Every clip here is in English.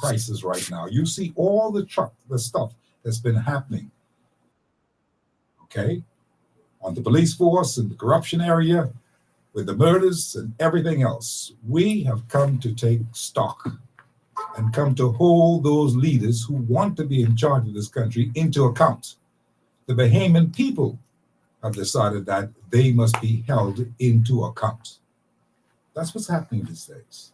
crisis right now. You see all the stuff that's been happening, okay, on the police force and the corruption area, with the murders and everything else. We have come to take stock and come to hold those leaders who want to be in charge of this country into account. The Bahamian people have decided that they must be held into account. That's what's happening these days.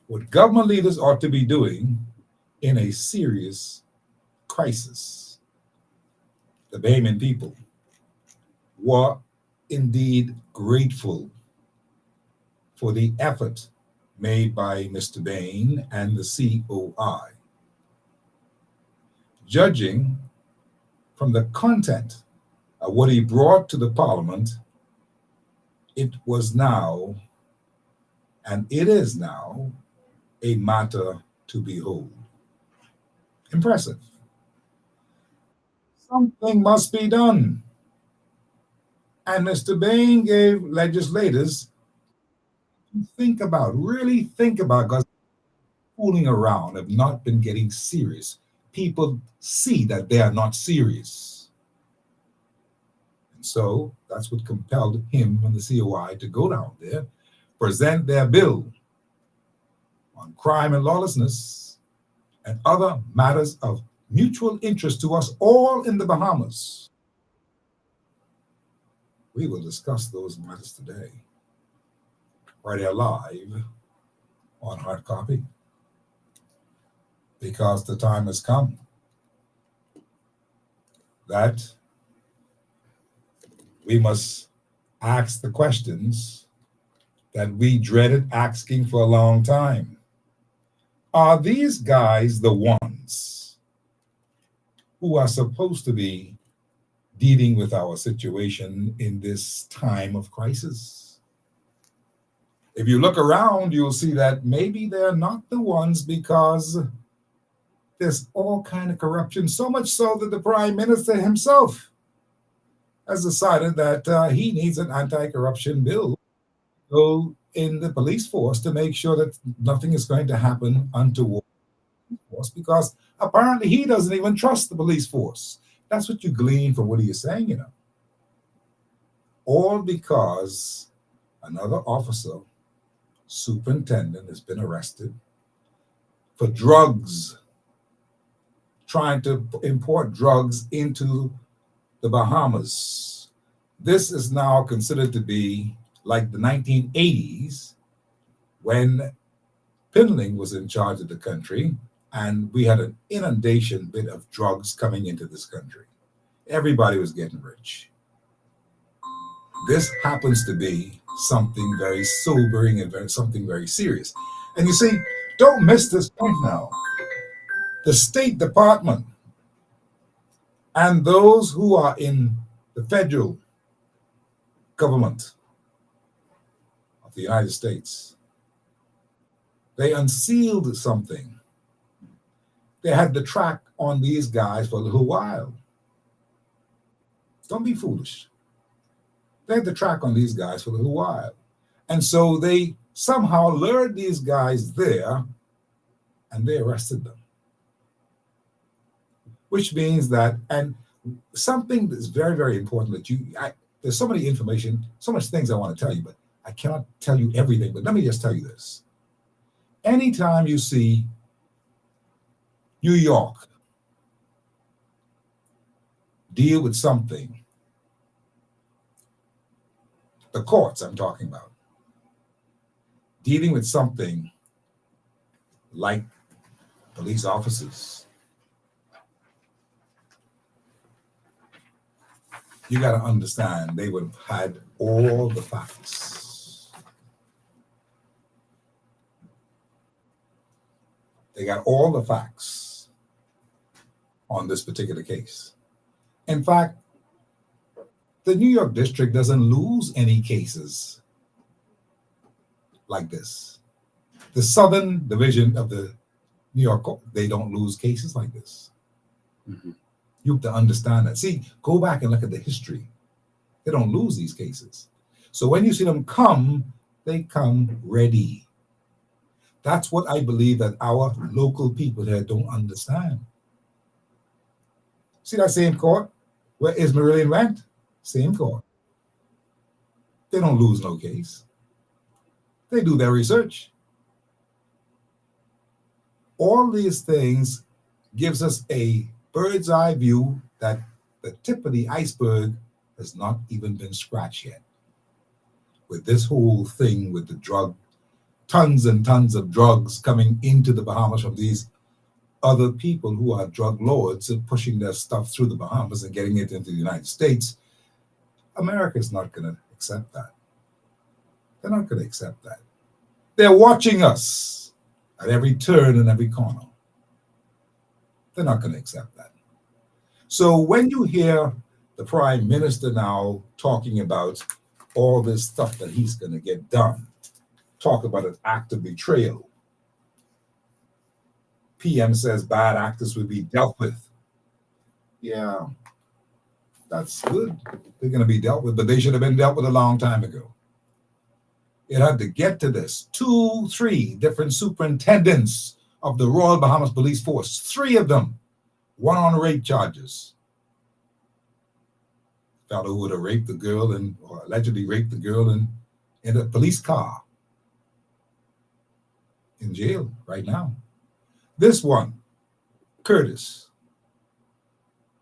What government leaders ought to be doing in a serious crisis, the Bahamian people were indeed grateful for the effort made by Mr. Bain and the COI. Judging from the content of what he brought to the Parliament, it was now, and it is now, a matter to behold. Impressive. Something must be done. And Mr. Bain gave legislators to really think about, because fooling around have not been getting serious. People see that they are not serious. And so that's what compelled him and the COI to go down there, present their bill on crime and lawlessness and other matters of mutual interest to us all in the Bahamas. We will discuss those matters today, right here live on hard copy, because the time has come that we must ask the questions that we dreaded asking for a long time. Are these guys the ones who are supposed to be dealing with our situation in this time of crisis? If you look around, you'll see that maybe they're not the ones, because there's all kind of corruption, so much so that the Prime Minister himself has decided that he needs an anti-corruption bill in the police force to make sure that nothing is going to happen untoward, because apparently he doesn't even trust the police force. That's what you glean from what he is saying, All because another officer, superintendent, has been arrested for drugs, trying to import drugs into the Bahamas. This is now considered to be like the 1980s, when Pintard was in charge of the country, and we had an inundation bit of drugs coming into this country. Everybody was getting rich. This happens to be something very sobering and something very serious. And you see, don't miss this point now. The State Department and those who are in the federal government of the United States, they unsealed something. They had the track on these guys for a little while. Don't be foolish. They had the track on these guys for a little while. And so they somehow lured these guys there, and they arrested them. Which means that, and something that's very, very important that there's so many information, so much things I want to tell you, but I cannot tell you everything. But let me just tell you this. Anytime you see New York deal with something, the courts I'm talking about, dealing with something like police officers, you got to understand they would have had all the facts. They got all the facts on this particular case. In fact, the New York district doesn't lose any cases like this. The Southern Division of the New York Court, they don't lose cases like this. Mm-hmm. You have to understand that. See, go back and look at the history. They don't lose these cases. So when you see them come, they come ready. That's what I believe that our local people here don't understand. See that same court where Ismailian went? Same court. They don't lose no case. They do their research. All these things gives us a bird's eye view that the tip of the iceberg has not even been scratched yet. With this whole thing with the drug, tons and tons of drugs coming into the Bahamas from these other people who are drug lords and pushing their stuff through the Bahamas and getting it into the United States, America is not going to accept that. They're not going to accept that. They're watching us at every turn and every corner. They're not going to accept that. So when you hear the Prime Minister now talking about all this stuff that he's going to get done, talk about an act of betrayal. PM says bad actors will be dealt with. Yeah, that's good. They're going to be dealt with, but they should have been dealt with a long time ago. It had to get to this. 2, 3 different superintendents of the Royal Bahamas Police Force, 3 of them, one on rape charges. Fellow who would have raped the girl or allegedly raped the girl in a police car in jail right now. This one, Curtis,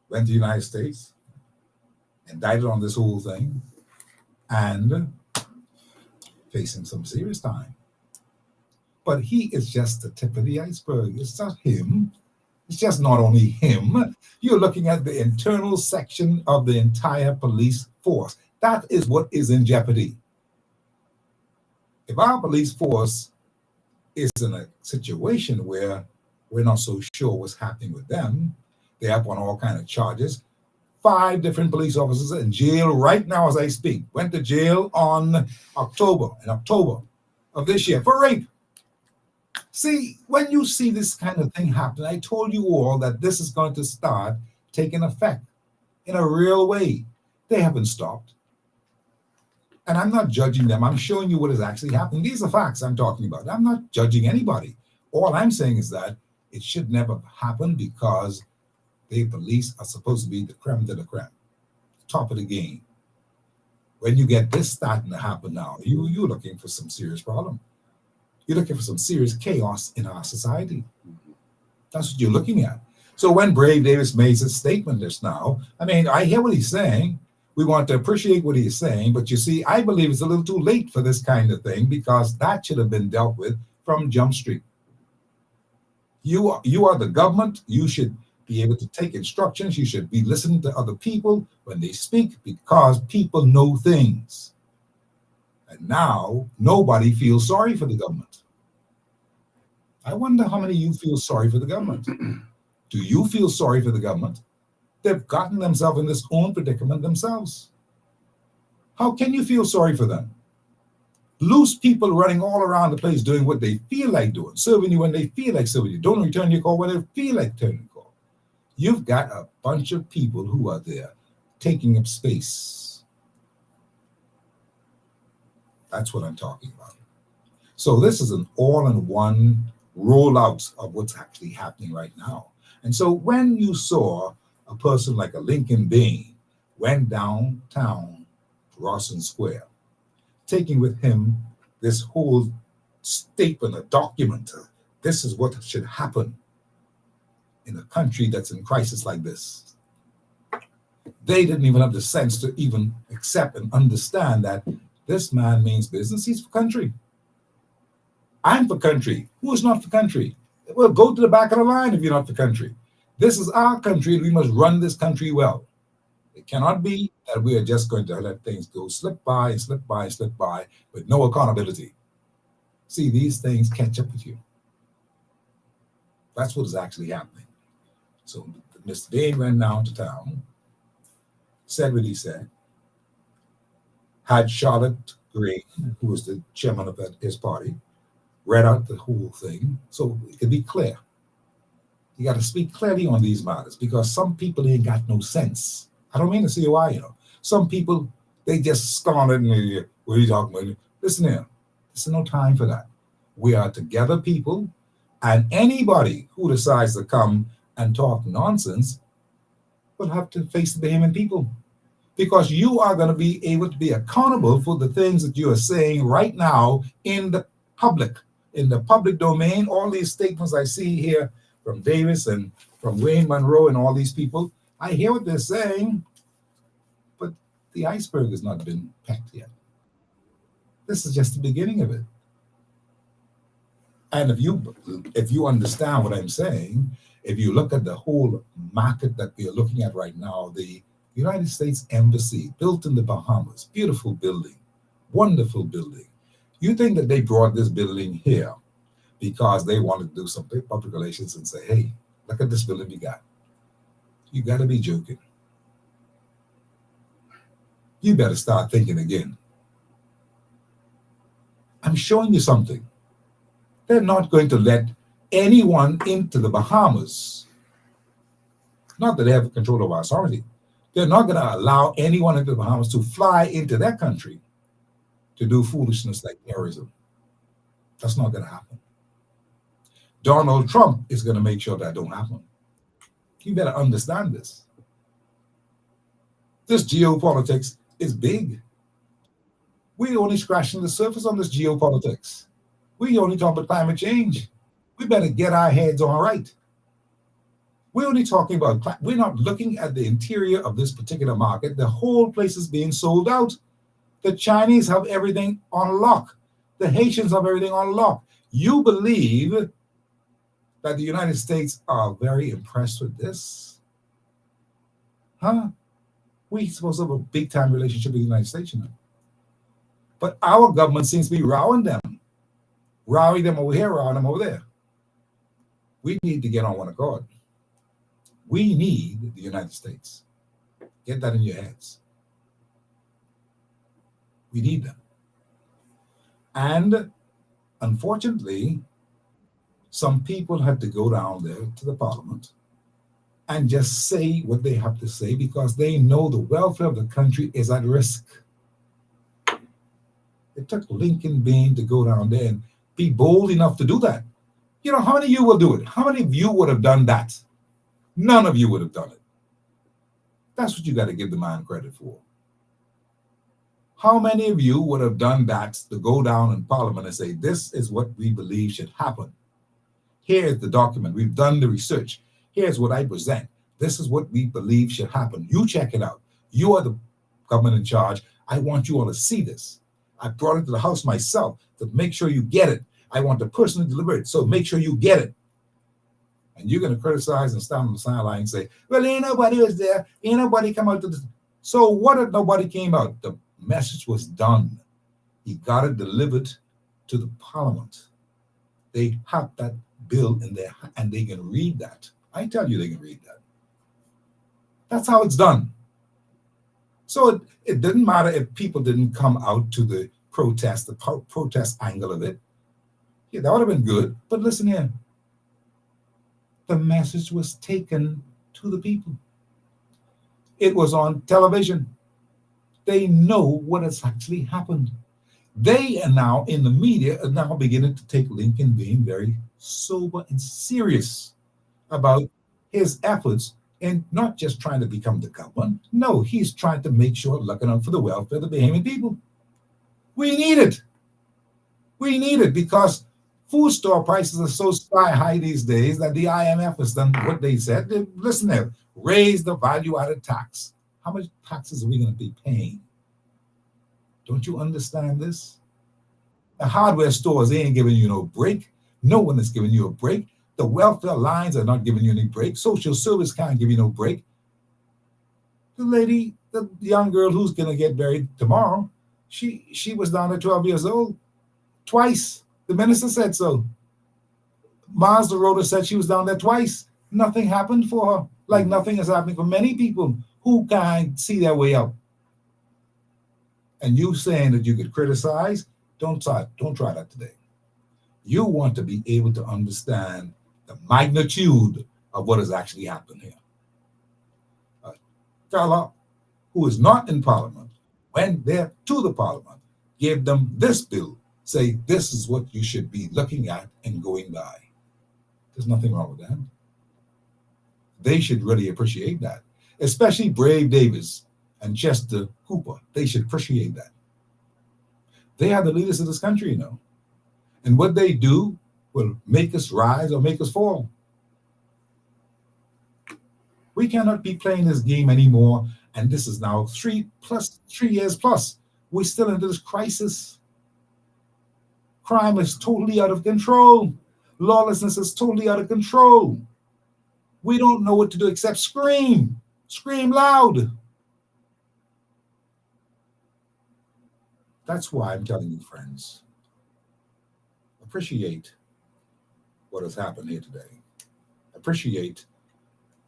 went to the United States, indicted on this whole thing, and facing some serious time. But he is just the tip of the iceberg. It's not him. It's just not only him. You're looking at the internal section of the entire police force. That is what is in jeopardy. If our police force is in a situation where we're not so sure what's happening with them, they're up on all kinds of charges. 5 different police officers in jail right now as I speak. Went to jail in October of this year for rape. See, when you see this kind of thing happen, I told you all that this is going to start taking effect in a real way. They haven't stopped. And I'm not judging them. I'm showing you what is actually happening. These are facts I'm talking about. I'm not judging anybody. All I'm saying is that it should never happen because the police are supposed to be the creme de la creme, top of the game. When you get this starting to happen now, you're looking for some serious problem. You're looking for some serious chaos in our society. That's what you're looking at. So when Brave Davis made his statement just now, I mean, I hear what he's saying. We want to appreciate what he's saying, but you see, I believe it's a little too late for this kind of thing because that should have been dealt with from Jump Street. You are the government. You should be able to take instructions. You should be listening to other people when they speak because people know things. And now nobody feels sorry for the government. I wonder how many of you feel sorry for the government. Do you feel sorry for the government? They've gotten themselves in this own predicament themselves. How can you feel sorry for them? Loose people running all around the place doing what they feel like doing, serving you when they feel like serving you. Don't return your call when they feel like turning your call. You've got a bunch of people who are there taking up space. That's what I'm talking about. So this is an all-in-one rollout of what's actually happening right now. And so when you saw a person like a Lincoln Bain went downtown to Rawson Square, taking with him this whole statement, a document, this is what should happen in a country that's in crisis like this. They didn't even have the sense to even accept and understand that this man means business. He's for country. I'm for country. Who is not for country? Well, go to the back of the line if you're not for country. This is our country, and we must run this country well. It cannot be that we are just going to let things go slip by and slip by and slip by with no accountability. See, these things catch up with you. That's what is actually happening. So Mr. Bain went down to town, said what he said, had Charlotte Green, who was the chairman of his party, read out the whole thing so it could be clear. You got to speak clearly on these matters because some people ain't got no sense. I don't mean to say why, Some people, they just scorn it and what are you talking about? Listen here, there's no time for that. We are together people, and anybody who decides to come and talk nonsense will have to face the Bahamian people, because you are going to be able to be accountable for the things that you are saying right now public, in the public domain. All these statements I see here from Davis and from Wayne Monroe and all these people, I hear what they're saying, but the iceberg has not been packed yet. This is just the beginning of it. And if you understand what I'm saying, if you look at the whole market that we are looking at right now, the United States Embassy, built in the Bahamas, beautiful building, wonderful building. You think that they brought this building here because they wanted to do some public relations and say, hey, look at this building we got. You got to be joking. You better start thinking again. I'm showing you something. They're not going to let anyone into the Bahamas. Not that they have control of our sovereignty. They're not going to allow anyone into the Bahamas to fly into their country to do foolishness like terrorism. That's not going to happen. Donald Trump is going to make sure that don't happen. You better understand this. This geopolitics is big. We're only scratching the surface on this geopolitics. We only talk about climate change. We better get our heads on right. We're only talking about, we're not looking at the interior of this particular market. The whole place is being sold out. The Chinese have everything on lock. The Haitians have everything on lock. You believe that the United States are very impressed with this? Huh? We're supposed to have a big-time relationship with the United States, you know. But our government seems to be rowing them over here, rowing them over there. We need to get on one accord. We need the United States. Get that in your heads. We need them. And unfortunately, some people had to go down there to the parliament and just say what they have to say because they know the welfare of the country is at risk. It took Lincoln Bain to go down there and be bold enough to do that. You know, how many of you will do it? How many of you would have done that? None of you would have done it. That's what you got to give the man credit for. How many of you would have done that to go down in Parliament and say, this is what we believe should happen? Here's the document. We've done the research. Here's what I present. This is what we believe should happen. You check it out. You are the government in charge. I want you all to see this. I brought it to the House myself to make sure you get it. I want to personally deliver it, so make sure you get it. And you're going to criticize and stand on the sideline and say, well, ain't nobody was there. Ain't nobody come out to this. So what if nobody came out? The message was done. He got it delivered to the Parliament. They have that bill in there, and they can read that. I tell you they can read that. That's how it's done. So it didn't matter if people didn't come out to the protest angle of it. Yeah, that would have been good. But listen here. The message was taken to the people. It was on television. They know what has actually happened. They are now in the media are now beginning to take Lincoln Bain very sober and serious about his efforts in not just trying to become the government. No, he's trying to make sure looking out for the welfare of the Bahamian people. We need it. We need it because food store prices are so sky high these days that the IMF has done what they said. Listen there, raise the value-added tax. How much taxes are we going to be paying? Don't you understand this? The hardware stores, they ain't giving you no break. No one is giving you a break. The welfare lines are not giving you any break. Social service can't give you no break. The lady, the young girl who's going to get married tomorrow, she was down at 12 years old. Twice. The minister said so. Mazda Rhoda said she was down there twice. Nothing happened for her. Like nothing is happening for many people who can't see their way up. And you saying that you could criticize, don't try that today. You want to be able to understand the magnitude of what has actually happened here. A fellow who is not in Parliament went there to the Parliament, gave them this bill, say this is what you should be looking at and going by. There's nothing wrong with that. They should really appreciate that, especially Brave Davis and Chester Hooper. They should appreciate that. They are the leaders of this country, and what they do will make us rise or make us fall. We cannot be playing this game anymore. And this is now 3 years plus. We're still into this crisis. Crime is totally out of control. Lawlessness is totally out of control. We don't know what to do except scream. Scream loud. That's why I'm telling you, friends, appreciate what has happened here today. Appreciate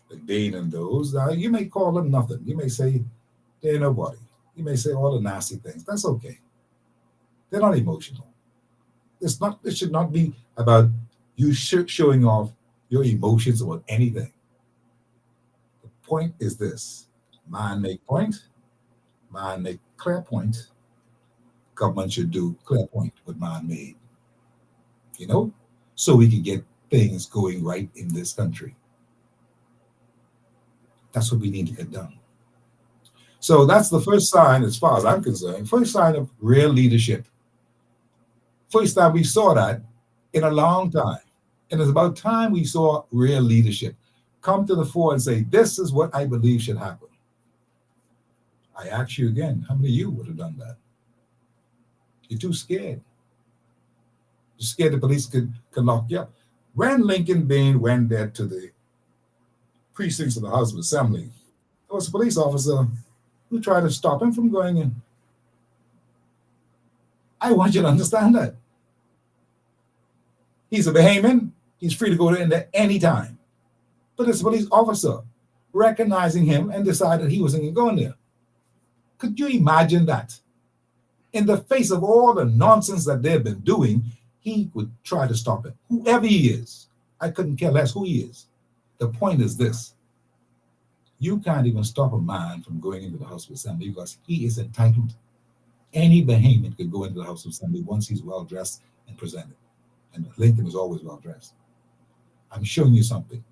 the Bain and those. Now, you may call them nothing. You may say they're nobody. You may say all the nasty things. That's okay. They're not emotional. It should not be about you showing off your emotions about anything. The point is this: man make point, man make clear point. Government should do clear point what man made. So we can get things going right in this country. That's what we need to get done. So that's the first sign, as far as I'm concerned, first sign of real leadership. First time we saw that in a long time. And it's about time we saw real leadership come to the fore and say, this is what I believe should happen. I ask you again, how many of you would have done that? You're too scared. You're scared the police can lock you up. When Lincoln Bain went there to the precincts of the House of Assembly, there was a police officer who tried to stop him from going in. I want you to understand that. He's a Bahamian. He's free to go in there anytime. But this police officer recognizing him and decided he wasn't going there. Could you imagine that? In the face of all the nonsense that they've been doing, he would try to stop him. Whoever he is, I couldn't care less who he is. The point is this: you can't even stop a man from going into the House of Assembly because he is entitled. Any Bahamian could go into the House of Assembly once he's well dressed and presented. And Lincoln was always well dressed. I'm showing you something.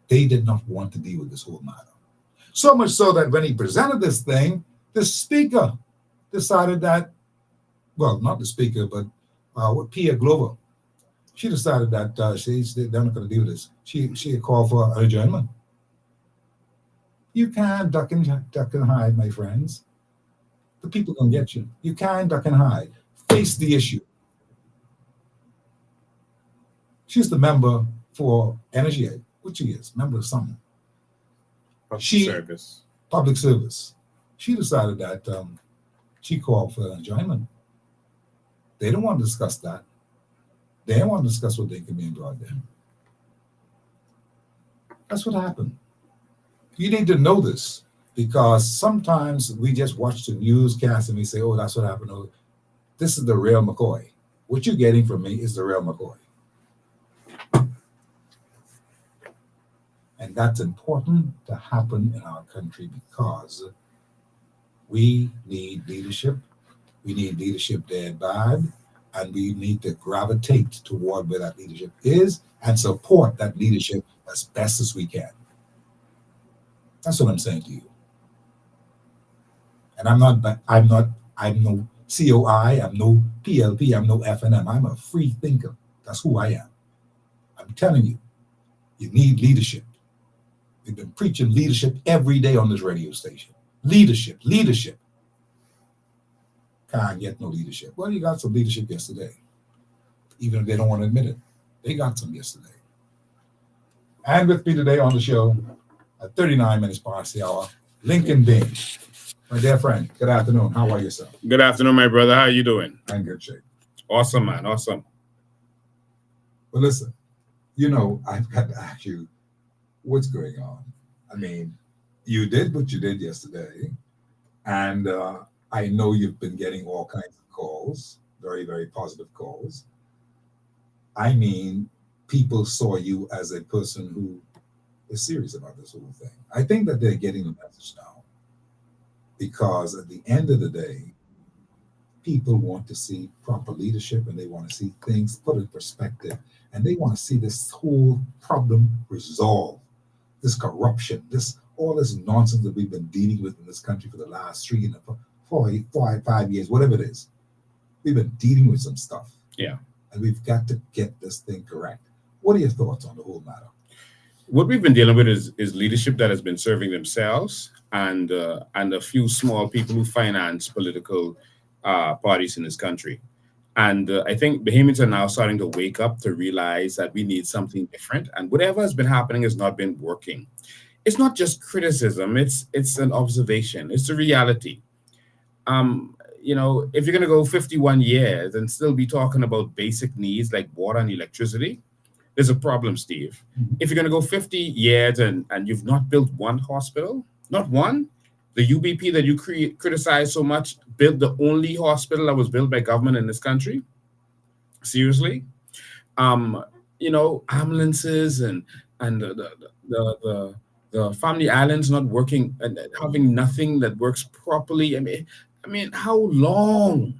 They did not want to deal with this whole matter. So much so that when he presented this thing, the speaker decided that, well, not the speaker, but Pia Glover, she decided that they're not going to deal with this. She called for an adjournment. You can't duck and hide, my friends. The people gonna get you. You can't duck and hide. Face the issue. She's the member for Energy, which she is, member of something. Public service. She decided that she called for an adjournment. They don't want to discuss that. They don't want to discuss what they can be brought there. That's what happened. You need to know this, because sometimes we just watch the newscast and we say, oh, that's what happened. Oh, this is the real McCoy. What you're getting from me is the real McCoy. And that's important to happen in our country because we need leadership. We need leadership there bad, and we need to gravitate toward where that leadership is and support that leadership as best as we can. That's what I'm saying to you. And I'm no COI, I'm no PLP, I'm no FNM. I'm a free thinker. That's who I am. I'm telling you, you need leadership. We've been preaching leadership every day on this radio station. Leadership. Can't get no leadership. Well, you got some leadership yesterday. Even if they don't want to admit it. They got some yesterday. And with me today on the show, at 39 minutes past the hour, Lincoln Bain. My dear friend, good afternoon. How are you, sir? Good afternoon, my brother. How are you doing? I'm in good shape. Awesome, man. Awesome. Well, listen, I've got to ask you, what's going on? I mean, you did what you did yesterday, and I know you've been getting all kinds of calls, very, very positive calls. I mean, people saw you as a person who is serious about this whole thing. I think that they're getting the message now, because at the end of the day, People want to see proper leadership and they want to see things put in perspective and they want to see this whole problem resolved. This corruption, this all this nonsense that we've been dealing with in this country for the last 5 years, whatever it is. We've been dealing with some stuff. Yeah. And we've got to get this thing correct. What are your thoughts on the whole matter? What we've been dealing with is leadership that has been serving themselves and a few small people who finance political parties in this country. And I think Bahamians are now starting to wake up to realize that we need something different. And whatever has been happening has not been working. It's not just criticism. It's an observation. It's the reality. If you're going to go 51 years and still be talking about basic needs like water and electricity, there's a problem, Steve. Mhm. If you're going to go 50 years and you've not built one hospital, not one, the UBP that you criticize so much built the only hospital that was built by government in this country. Seriously, ambulances and the family islands not working and having nothing that works properly. I mean, how long?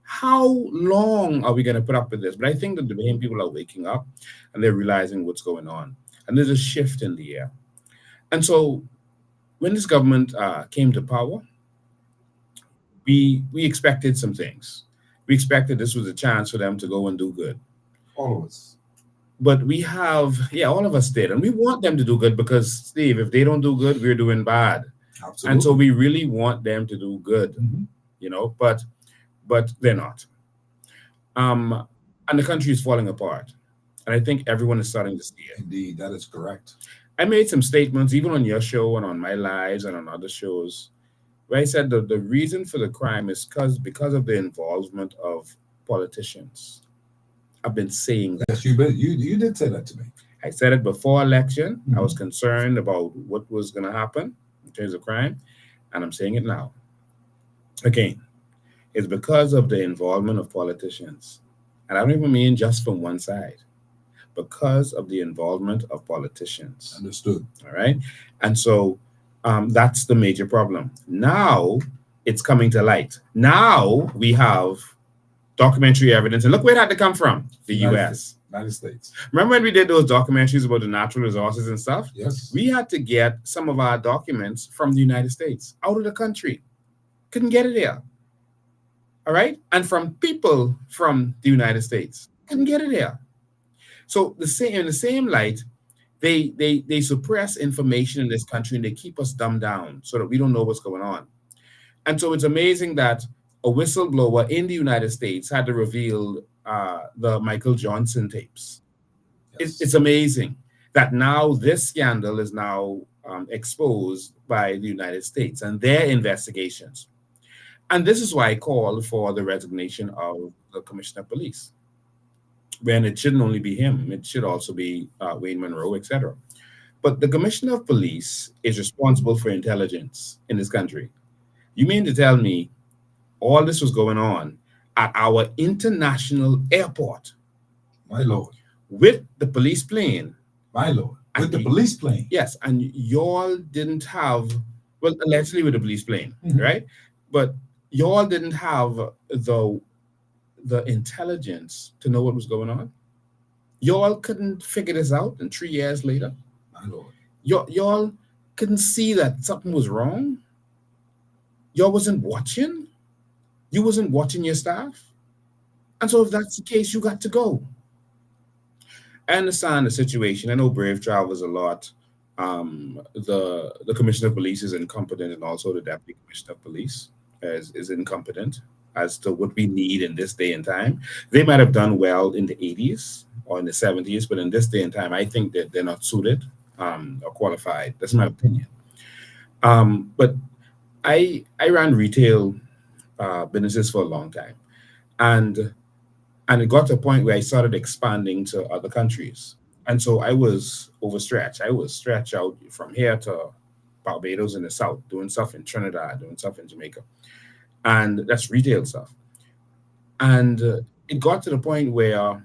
How long are we going to put up with this? But I think that the Bain people are waking up and they're realizing what's going on, and there's a shift in the air. And so, when this government came to power, we expected some things. We expected this was a chance for them to go and do good. All of us. But all of us did. And we want them to do good because, Steve, if they don't do good, we're doing bad. Absolutely. And so we really want them to do good, Mhm. but they're not. And the country is falling apart. And I think everyone is starting to see it. Indeed, that is correct. I made some statements, even on your show and on my lives and on other shows, where I said that the reason for the crime is because of the involvement of politicians. I've been saying that. Yes, you did say that to me. I said it before election. I was concerned about what was going to happen in terms of crime, and I'm saying it now. Again, it's because of the involvement of politicians. And I don't even mean just from one side, because of the involvement of politicians. Understood. All right. And so that's the major problem. Now it's coming to light. Now we have documentary evidence. And look where that had to come from, the US. United States. Remember when we did those documentaries about the natural resources and stuff? Yes. We had to get some of our documents from the United States, out of the country. Couldn't get it here. All right? And from people from the United States. Couldn't get it here. So in the same light, they suppress information in this country and they keep us dumbed down so that we don't know what's going on. And so it's amazing that a whistleblower in the United States had to reveal the Michael Johnson tapes. Yes. It's amazing that now this scandal is now exposed by the United States and their investigations. And this is why I called for the resignation of the Commissioner of Police. When it shouldn't only be him, it should also be Wayne Monroe, etc. But the Commissioner of Police is responsible for intelligence in this country. You mean to tell me all this was going on at our international airport? My Lord. With the police plane? My Lord. With the police plane? Yes, and y'all didn't have, well, allegedly with the police plane, right? But y'all didn't have the intelligence to know what was going on. Y'all couldn't figure this out, and 3 years later, My Lord. y'all couldn't see that something was wrong. Y'all wasn't watching. You wasn't watching your staff. And so if that's the case, you got to go. I understand the situation. I know Brave travels a lot. The Commissioner of Police is incompetent, and also the Deputy Commissioner of Police is incompetent as to what we need in this day and time. They might have done well in the 80s or in the 70s, but in this day and time, I think that they're not suited or qualified. That's my opinion. But I ran retail businesses for a long time, and it got to a point where I started expanding to other countries, and so I was overstretched. I was stretched out from here to Barbados in the south, doing stuff in Trinidad, doing stuff in Jamaica, and that's retail stuff. And it got to the point where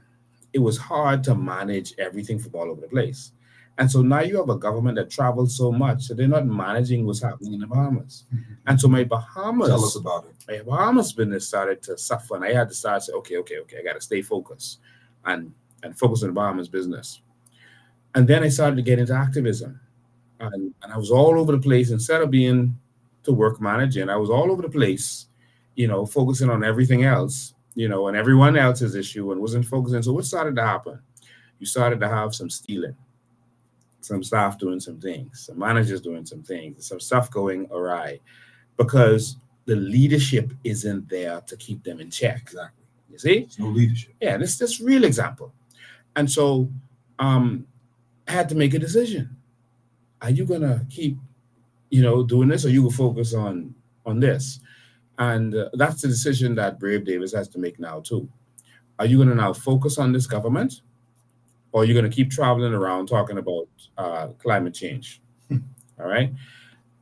it was hard to manage everything from all over the place. And so now you have a government that travels so much, so they're not managing what's happening in the Bahamas. And so Tell us about it. my Bahamas business started to suffer, and I had to start say, okay, I got to stay focused and focus on the Bahamas business. And then I started to get into activism, and I was all over the place. Instead of being to work managing, I was all over the place, focusing on everything else, and everyone else's issue, and wasn't focusing. So what started to happen? You started to have some stealing, some staff doing some things, some managers doing some things, some stuff going awry because the leadership isn't there to keep them in check. Exactly. You see? There's no leadership. Yeah, this real example. And so I had to make a decision. Are you gonna keep, doing this, or you will focus on this? And that's the decision that Brave Davis has to make now too. Are you gonna now focus on this government, or you're going to keep traveling around talking about climate change? All right.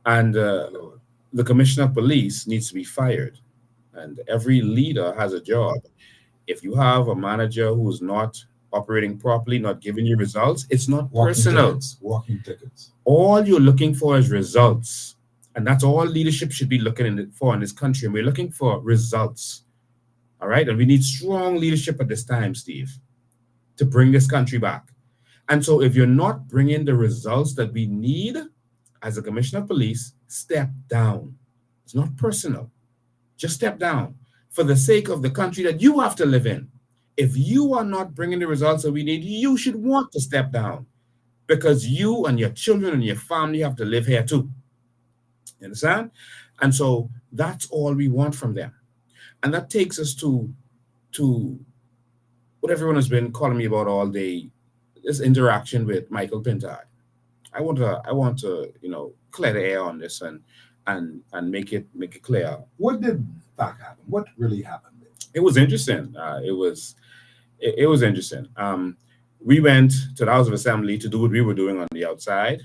And the commissioner of police needs to be fired. And every leader has a job. If you have a manager who's not operating properly, not giving you results, it's not personal. Walking tickets. All you're looking for is results. And that's all leadership should be looking for in this country. And we're looking for results. All right. And we need strong leadership at this time, Steve, to bring this country back. And so if you're not bringing the results that we need as a commissioner of police, step down. It's not personal. Just step down for the sake of the country that you have to live in. If you are not bringing the results that we need, you should want to step down, because you and your children and your family have to live here too. You understand? And so that's all we want from them. And that takes us to what everyone has been calling me about all day, this interaction with Michael Pintard. I want to clear the air on this and make it clear. What did that happen? What really happened? It was interesting. It was interesting. We went to the House of Assembly to do what we were doing on the outside.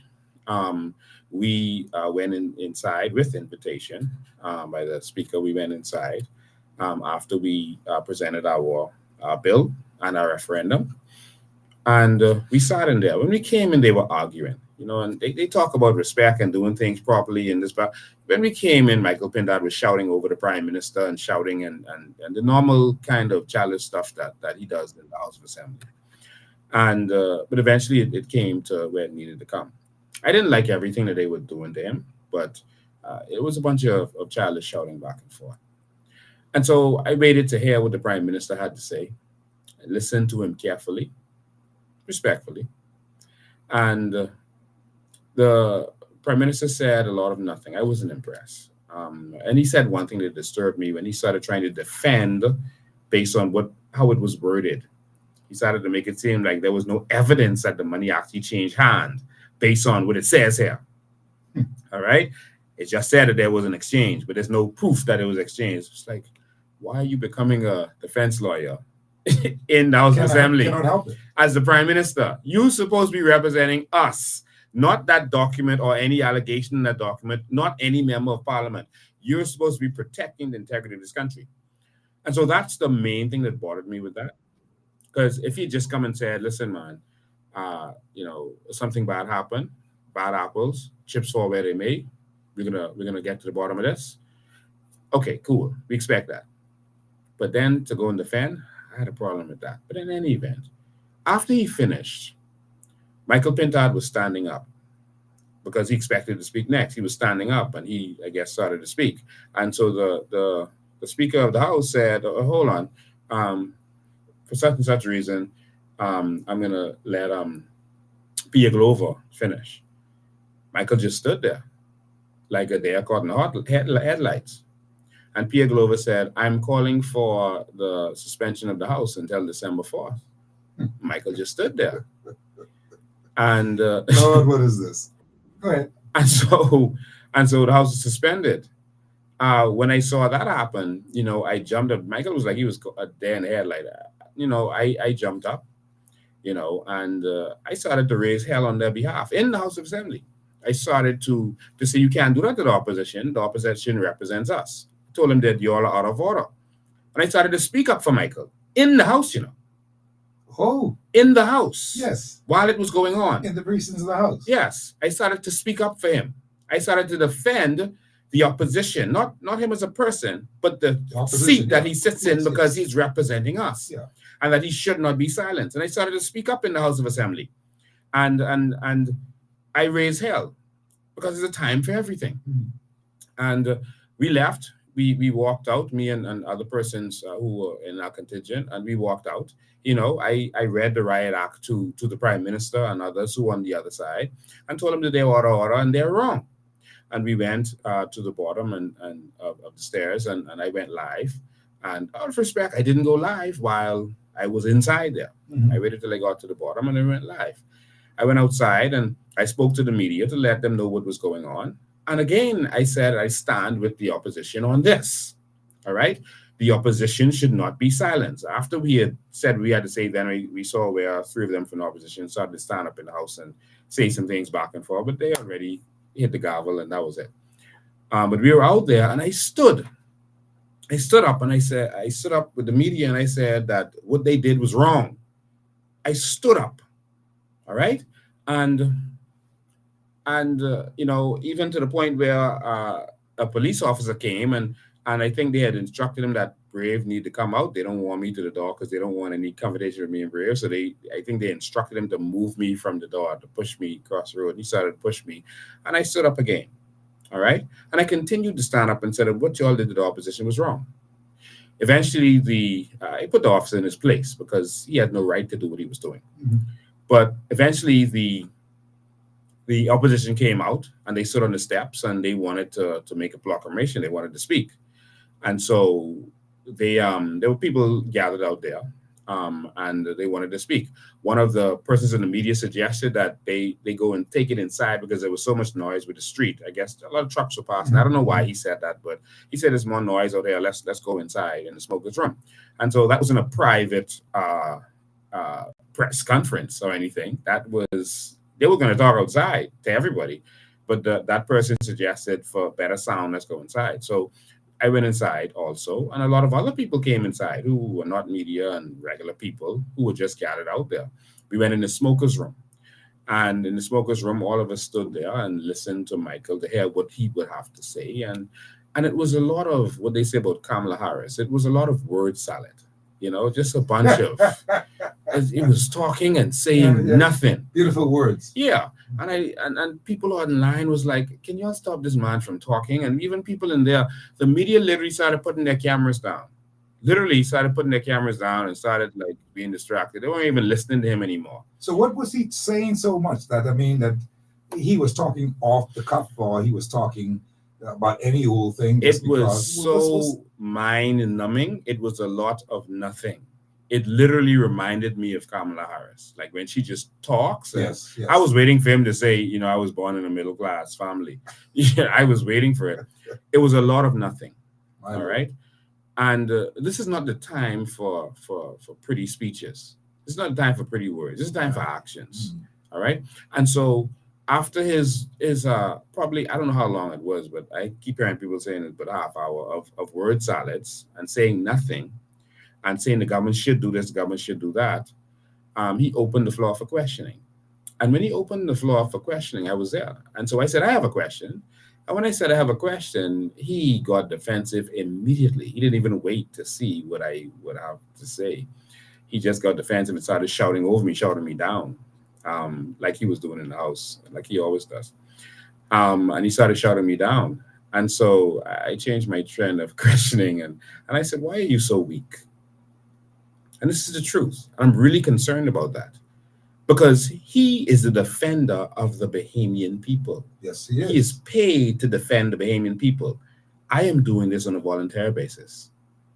We went inside with invitation by the speaker. We went inside after we presented our bill and our referendum. And we sat in there. When we came in, they were arguing, and they talk about respect and doing things properly in this. But when we came in, Michael Pintard was shouting over the Prime Minister and shouting and the normal kind of childish stuff that he does in the House of Assembly. And but eventually it came to where it needed to come. I didn't like everything that they were doing to him, but it was a bunch of childish shouting back and forth. And so I waited to hear what the Prime Minister had to say. I listened to him carefully, respectfully. And the Prime Minister said a lot of nothing. I wasn't impressed. And he said one thing that disturbed me when he started trying to defend based on how it was worded. He started to make it seem like there was no evidence that the money actually changed hand based on what it says here. All right? It just said that there was an exchange, but there's no proof that it was exchanged. It's like, why are you becoming a defense lawyer in the House of Assembly as the Prime Minister? You're supposed to be representing us, not that document or any allegation in that document, not any member of Parliament. You're supposed to be protecting the integrity of this country. And so that's the main thing that bothered me with that. Because if he just come and said, listen, man, something bad happened, bad apples, chips fall where they may, we're gonna get to the bottom of this. Okay, cool. We expect that. But then to go and defend, I had a problem with that. But in any event, after he finished, Michael Pintard was standing up because he expected to speak next. He was standing up and he, I guess, started to speak. And so the Speaker of the House said, hold on, for such and such reason, I'm going to let Pia Glover finish. Michael just stood there like a deer caught in the headlights. And Pia Glover said, I'm calling for the suspension of the House until December 4th. Michael just stood there. And Lord, what is this? Go ahead. And so the House was suspended. When I saw that happen, I jumped up. Michael was like, he was a deer in the headlight. I jumped up, and I started to raise hell on their behalf in the House of Assembly. I started to say, you can't do that to the opposition. The opposition represents us. I told him that you all are out of order. And I started to speak up for Michael in the House, Oh, in the house yes. while it was going on. In the precincts of the house. Yes, I started to speak up for him. I started to defend the opposition, not him as a person, but the The opposition, seat that yeah. he sits in Yes, because yes. he's representing us, Yeah. and that he should not be silenced. And I started to speak up in the House of Assembly, and I raised hell because there's a time for everything. Mhm. And we left. We walked out, me and other persons who were in our contingent, and we walked out. I read the riot act to the prime minister and others who were on the other side, and told them that they order, and they're wrong. And we went to the bottom and of the stairs, and I went live. And out of respect, I didn't go live while I was inside there. I Mhm. waited till I got to the bottom, and I went live. I went outside and I spoke to the media to let them know what was going on. And again, I said I stand with the opposition on this. All right. The opposition should not be silenced. After we had said we had to say, then we saw where three of them from the opposition started to stand up in the house and say some things back and forth, but they already hit the gavel and that was it. But we were out there and I stood. I stood up and I stood up with the media and I said that what they did was wrong. I stood up. All right. And even to the point where a police officer came and I think they had instructed him that Brave need to come out. They don't want me to the door because they don't want any confrontation with me and Brave. So I think they instructed him to move me from the door, to push me across the road. He started to push me, and I stood up again. All right, and I continued to stand up and said that what y'all did to the opposition was wrong. Eventually, I put the officer in his place because he had no right to do what he was doing. Mhm. But eventually, the opposition came out and they stood on the steps and they wanted to make a proclamation. They wanted to speak, and so there were people gathered out there, and they wanted to speak. One of the persons in the media suggested that they go and take it inside because there was so much noise with the street. I guess a lot of trucks were passing. I don't know why he said that, but he said there's more noise out there. Let's go inside in the smokers room. And so that was in a private press conference or anything. That was they were going to talk outside to everybody, but that person suggested for better sound, let's go inside. So I went inside also, and a lot of other people came inside who were not media and regular people who were just gathered out there. We went in the smokers room, and in the smokers room, all of us stood there and listened to Michael to hear what he would have to say, and it was a lot of what they say about Kamala Harris. It was a lot of word salad, just a bunch of. It was talking and saying Yeah. nothing. Beautiful words. Yeah, and people online was like, "Can y'all stop this man from talking?" And even people in there, the media literally started putting their cameras down. Literally started putting their cameras down and started like being distracted. They weren't even listening to him anymore. So what was he saying so much that he was talking off the cuff, or he was talking about any old thing just It was because? so mind numbing. It was a lot of nothing. It literally reminded me of Kamala Harris, like when she just talks. And Yes, yes. I was waiting for him to say, I was born in a middle class family. I was waiting for it. It was a lot of nothing. My All Lord. right. And this is not the time for pretty speeches. It's not the time for pretty words. It's time for actions. Mhm. All right. And so after his probably, I don't know how long it was, but I keep hearing people saying it's but a half hour of word salads and saying nothing and saying the government should do this, the government should do that. He opened the floor for questioning. And when he opened the floor for questioning, I was there. And so I said, I have a question. And when I said I have a question, he got defensive immediately. He didn't even wait to see what I would have to say. He just got defensive and started shouting over me, shouting me down, like he was doing in the house, like he always does. And he started shouting me down. And so I changed my trend of questioning and I said, why are you so weak? And this is the truth. I'm really concerned about that because he is the defender of the Bahamian people. Yes, he He is. is paid to defend the Bahamian people. I am doing this on a volunteer basis.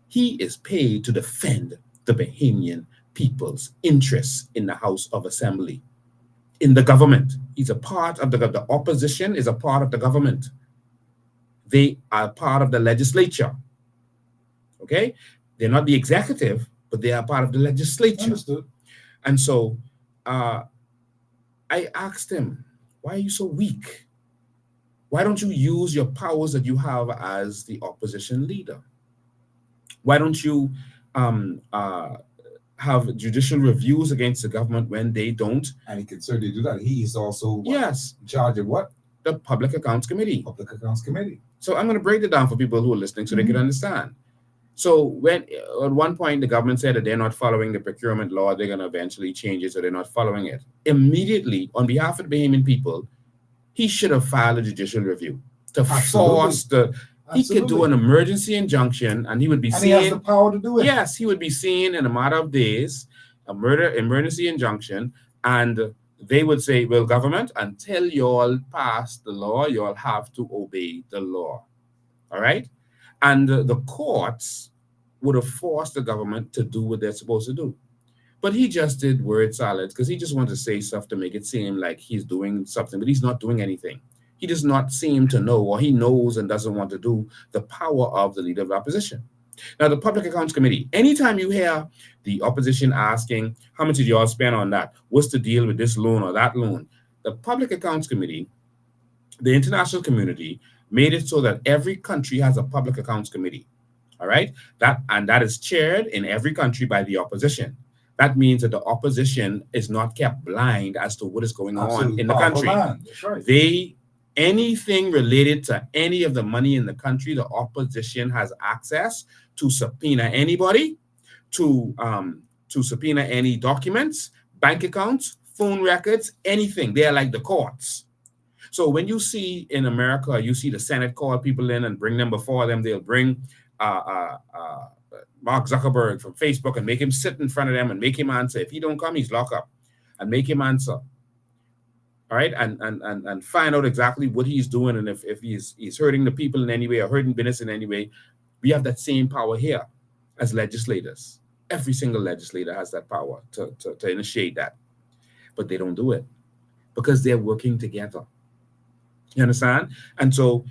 He is paid to defend the Bahamian people's interests in the House of Assembly, in the government. He's a part of the opposition is a part of the government. They are part of the legislature. Okay? They're not the executive, but they are part of the legislature. Understood. And so I asked him, why are you so weak? Why don't you use your powers that you have as the opposition leader? Why don't you have judicial reviews against the government when they don't. And he can certainly do that. He is also Yes, in charge of what? the Public Accounts Committee. Public Accounts Committee. So I'm going to break it down for people who are listening so they can understand. So when at one point the government said that they're not following the procurement law, they're going to eventually change it, so they're not following it. Immediately, on behalf of the Bahamian people, he should have filed a judicial review to force the. He could do an emergency injunction, and he would be and seen. He has the power to do it. Yes, he would be seen in a matter of days, emergency injunction, and they would say, "Well, government, until you all pass the law, you all have to obey the law." All right, and the courts would have forced the government to do what they're supposed to do. But he just did word salads because he just wanted to say stuff to make it seem like he's doing something, but he's not doing anything. He does not seem to know, or he knows and doesn't want to do, the power of the leader of the opposition. Now, the Public Accounts Committee, anytime you hear the opposition asking, how much did you all spend on that? What's the deal with this loan or that loan? The Public Accounts Committee, the international community, made it so that every country has a Public Accounts Committee. All right? That is chaired in every country by the opposition. That means that the opposition is not kept blind as to what is going on in the country. That's right. Anything related to any of the money in the country, the opposition has access to subpoena anybody, to subpoena any documents, bank accounts, phone records, anything. They are like the courts. So when you see in America, you see the Senate call people in and bring them before them. They'll bring Mark Zuckerberg from Facebook and make him sit in front of them and make him answer. If he don't come, he's locked up, and make him answer. All right, and find out exactly what he's doing, and if he's hurting the people in any way or hurting business in any way. We have that same power here as legislators. Every single legislator has that power to initiate that, but they don't do it because they're working together. You understand? And so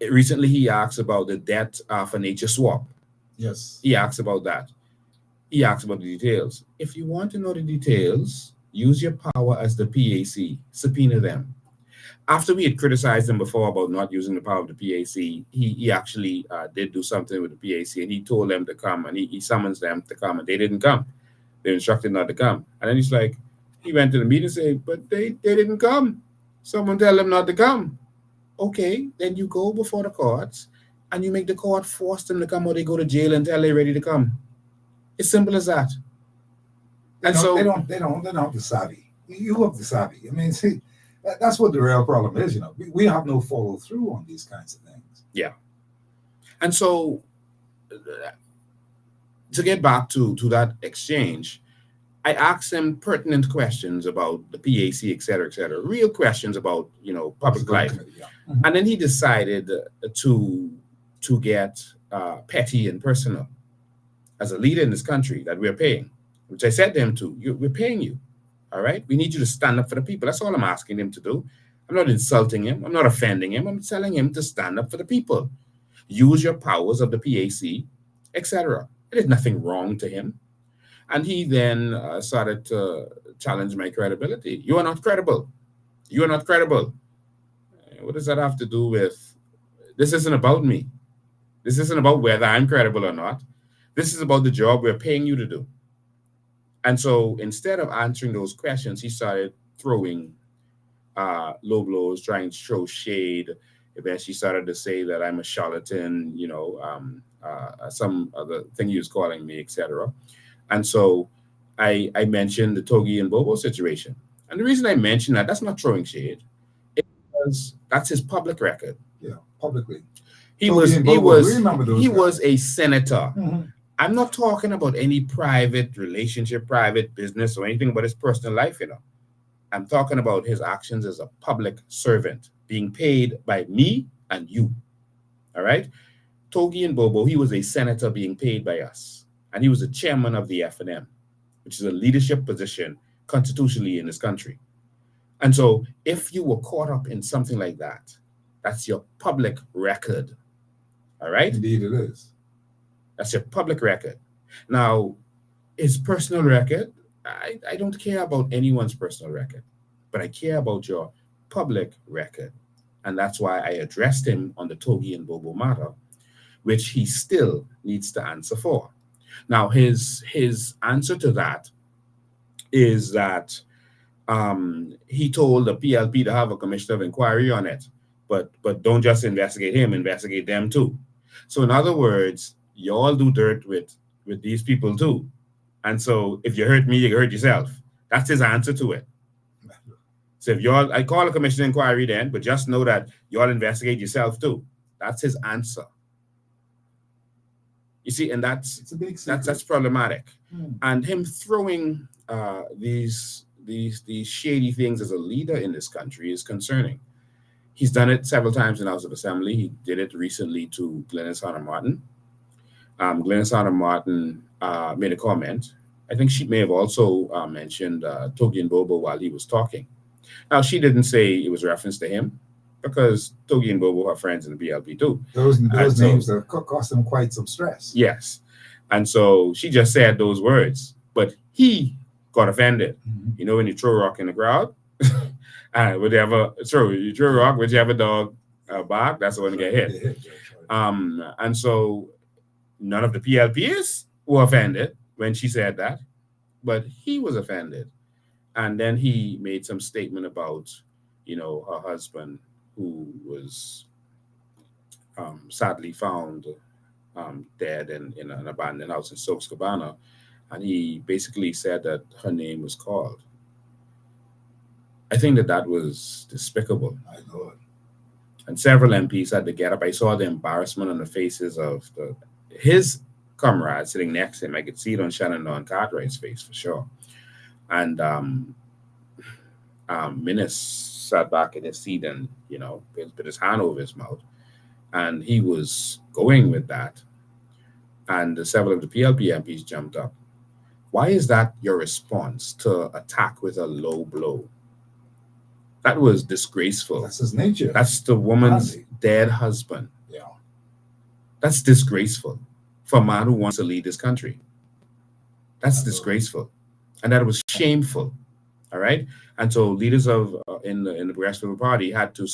recently he asked about the debt for nature swap. Yes. He asked about that. He asked about the details. If you want to know the details, use your power as the PAC, subpoena them. After we had criticized him before about not using the power of the PAC, he actually did do something with the PAC, and he told them to come, and he summons them to come, and they didn't come. They were instructed not to come. And then he's like, he went to the meeting and said, but they didn't come. Someone tell them not to come. Okay, then you go before the courts, and you make the court force them to come, or they go to jail until they're ready to come. It's simple as that. They don't have the savvy. You have the savvy. I mean, see, that's what the real problem is. You know, we have no follow through on these kinds of things. Yeah. And so, to get back to that exchange, I asked him pertinent questions about the PAC, et cetera, real questions about, public life. Yeah. Mm-hmm. And then he decided to get petty and personal as a leader in this country that we're paying, which I said to him we're paying you. All right. We need you to stand up for the people. That's all I'm asking him to do. I'm not insulting him. I'm not offending him. I'm telling him to stand up for the people. Use your powers of the PAC, etc. There's nothing wrong to him. And he then started to challenge my credibility. You are not credible. You are not credible. What does that have to do with? This isn't about me. This isn't about whether I'm credible or not. This is about the job we're paying you to do. And so instead of answering those questions, he started throwing low blows, trying to show shade. Eventually started to say that I'm a charlatan, some other thing he was calling me, etc. And so I mentioned the Togi and Bobo situation. And the reason I mentioned that's not throwing shade. It's because that's his public record. Yeah, publicly. He was a senator. Mm-hmm. I'm not talking about any private relationship, private business, or anything about his personal life, I'm talking about his actions as a public servant, being paid by me and you. All right? Togi and Bobo, he was a senator being paid by us. And he was the chairman of the FNM, which is a leadership position constitutionally in this country. And so if you were caught up in something like that, that's your public record. All right? Indeed it is. That's your public record. Now, his personal record, I don't care about anyone's personal record, but I care about your public record. And that's why I addressed him on the Togi and Bobo matter, which he still needs to answer for. Now, his answer to that is that he told the PLP to have a commission of inquiry on it, but don't just investigate him, investigate them too. So in other words, you all do dirt with these people too, and so if you hurt me, you hurt yourself. That's his answer to it. So if y'all, I call a commission of inquiry then, but just know that y'all investigate yourself too. That's his answer. You see, and It's a big secret. that's problematic. And him throwing these shady things as a leader in this country is concerning. He's done it several times in the House of Assembly. He did it recently to Glenys Hunter Martin. Glenys Hunter Martin made a comment. I think she may have also mentioned Togi and Bobo while he was talking. Now, she didn't say it was reference to him because Togi and Bobo are friends in the BLP too. Those names have cost them quite some stress. Yes. And so she just said those words, but he got offended. You know, when you throw a rock in the crowd, you throw a rock, whichever dog bark, that's the one to get hit. And so none of the PLPs were offended when she said that, but he was offended. And then he made some statement about, her husband who was sadly found dead in an abandoned house in Stokes Cabana. And he basically said that her name was called. I think that was despicable. My Lord. And several MPs had to get up. I saw the embarrassment on the faces of his comrades sitting next to him. I could see it on Shannon Don Cartwright's face for sure. And Minnis sat back in his seat and, put his hand over his mouth. And he was going with that. And several of the PLP MPs jumped up. Why is that your response to attack with a low blow? That was disgraceful. That's his nature. That's the woman's dead husband. Yeah. That's disgraceful for a man who wants to lead this country. That's disgraceful. And that was shameful. All right. And so leaders in the Progressive Party had to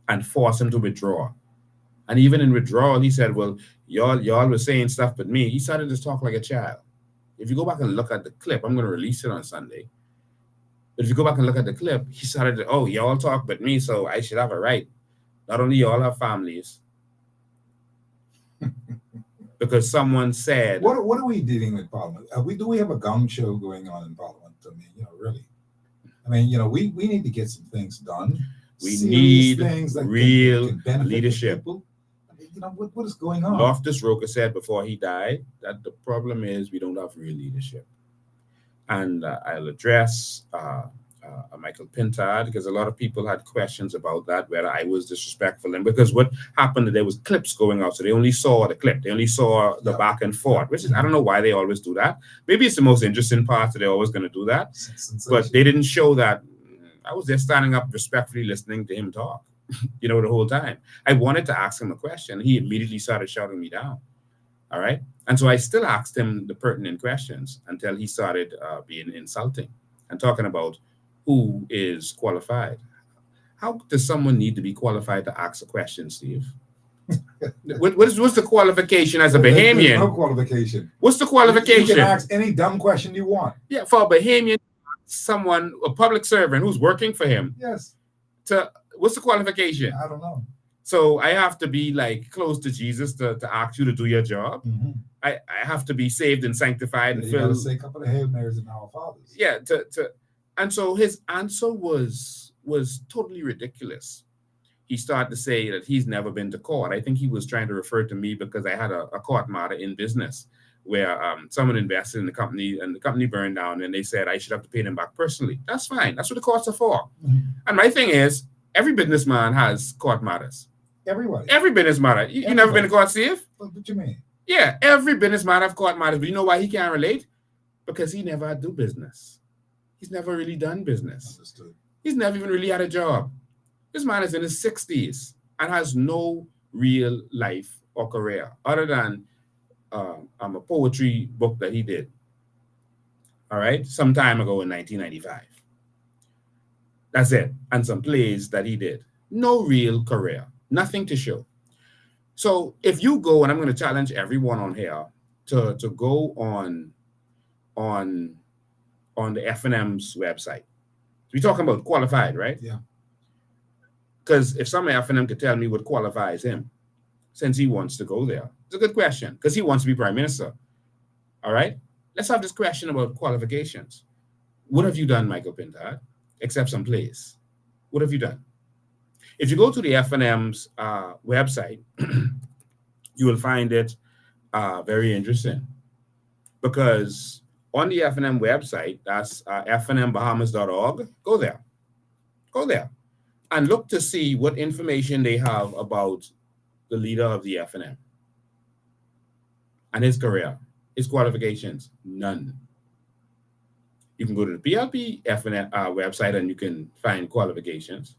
and force him to withdraw. And even in withdrawal, he said, well, y'all were saying stuff but me. He started to talk like a child. If you go back and look at the clip, I'm going to release it on Sunday. But if you go back and look at the clip, he started to, y'all talk but me, so I should have a right. Not only y'all have families, because someone said... What are we dealing with Parliament? Do we have a gong show going on in Parliament? I mean, really. I mean, we need to get some things done. We need things that real can leadership. People. What is going on? Loftus Roker said before he died that the problem is we don't have real leadership. And I'll address Michael Pintard because a lot of people had questions about that, whether I was disrespectful. And because what happened, there was clips going out, so they only saw the clip. They only saw the back and forth, which is, I don't know why they always do that. Maybe it's the most interesting part, so they're always going to do that. But they didn't show that. I was there standing up respectfully listening to him talk, the whole time. I wanted to ask him a question. He immediately started shouting me down. All right. And so I still asked him the pertinent questions until he started being insulting and talking about who is qualified. How does someone need to be qualified to ask a question, Steve? What's the qualification as a Bahamian? No qualification. What's the qualification? You can ask any dumb question you want. Yeah, for a Bahamian, someone, a public servant who's working for him. Yes. What's the qualification? I don't know. So I have to be like close to Jesus to ask you to do your job. Mm-hmm. I have to be saved and sanctified and you filled. Gotta say a couple of Hail Marys and Our Fathers. Yeah. And so his answer was totally ridiculous. He started to say that he's never been to court. I think he was trying to refer to me because I had a court matter in business where someone invested in the company and the company burned down and they said I should have to pay them back personally. That's fine. That's what the courts are for. Mm-hmm. And my thing is, every businessman has court matters. Everybody. Every business matter. You never been to court, Steve? What you mean? Yeah, every businessman have court matters. But you know why he can't relate? Because he never do business. He's never really done business. Understood. He's never even really had a job. This man is in his 60s and has no real life or career other than a poetry book that he did. All right, some time ago in 1995. That's it. And some plays that he did. No real career. Nothing to show. So if you go, and I'm going to challenge everyone on here to go on on the F&M's website. We're talking about qualified, right? Yeah. Because if some F&M could tell me what qualifies him, since he wants to go there, it's a good question because he wants to be prime minister. All right, let's have this question about qualifications. What have you done, Michael Pintard, except some plays? What have you done? If you go to the F&M's website, you will find it very interesting because on the F&M website, that's fnmbahamas.org, go there and look to see what information they have about the leader of the F&M and his career, his qualifications, none. You can go to the PLP F&M website and you can find qualifications.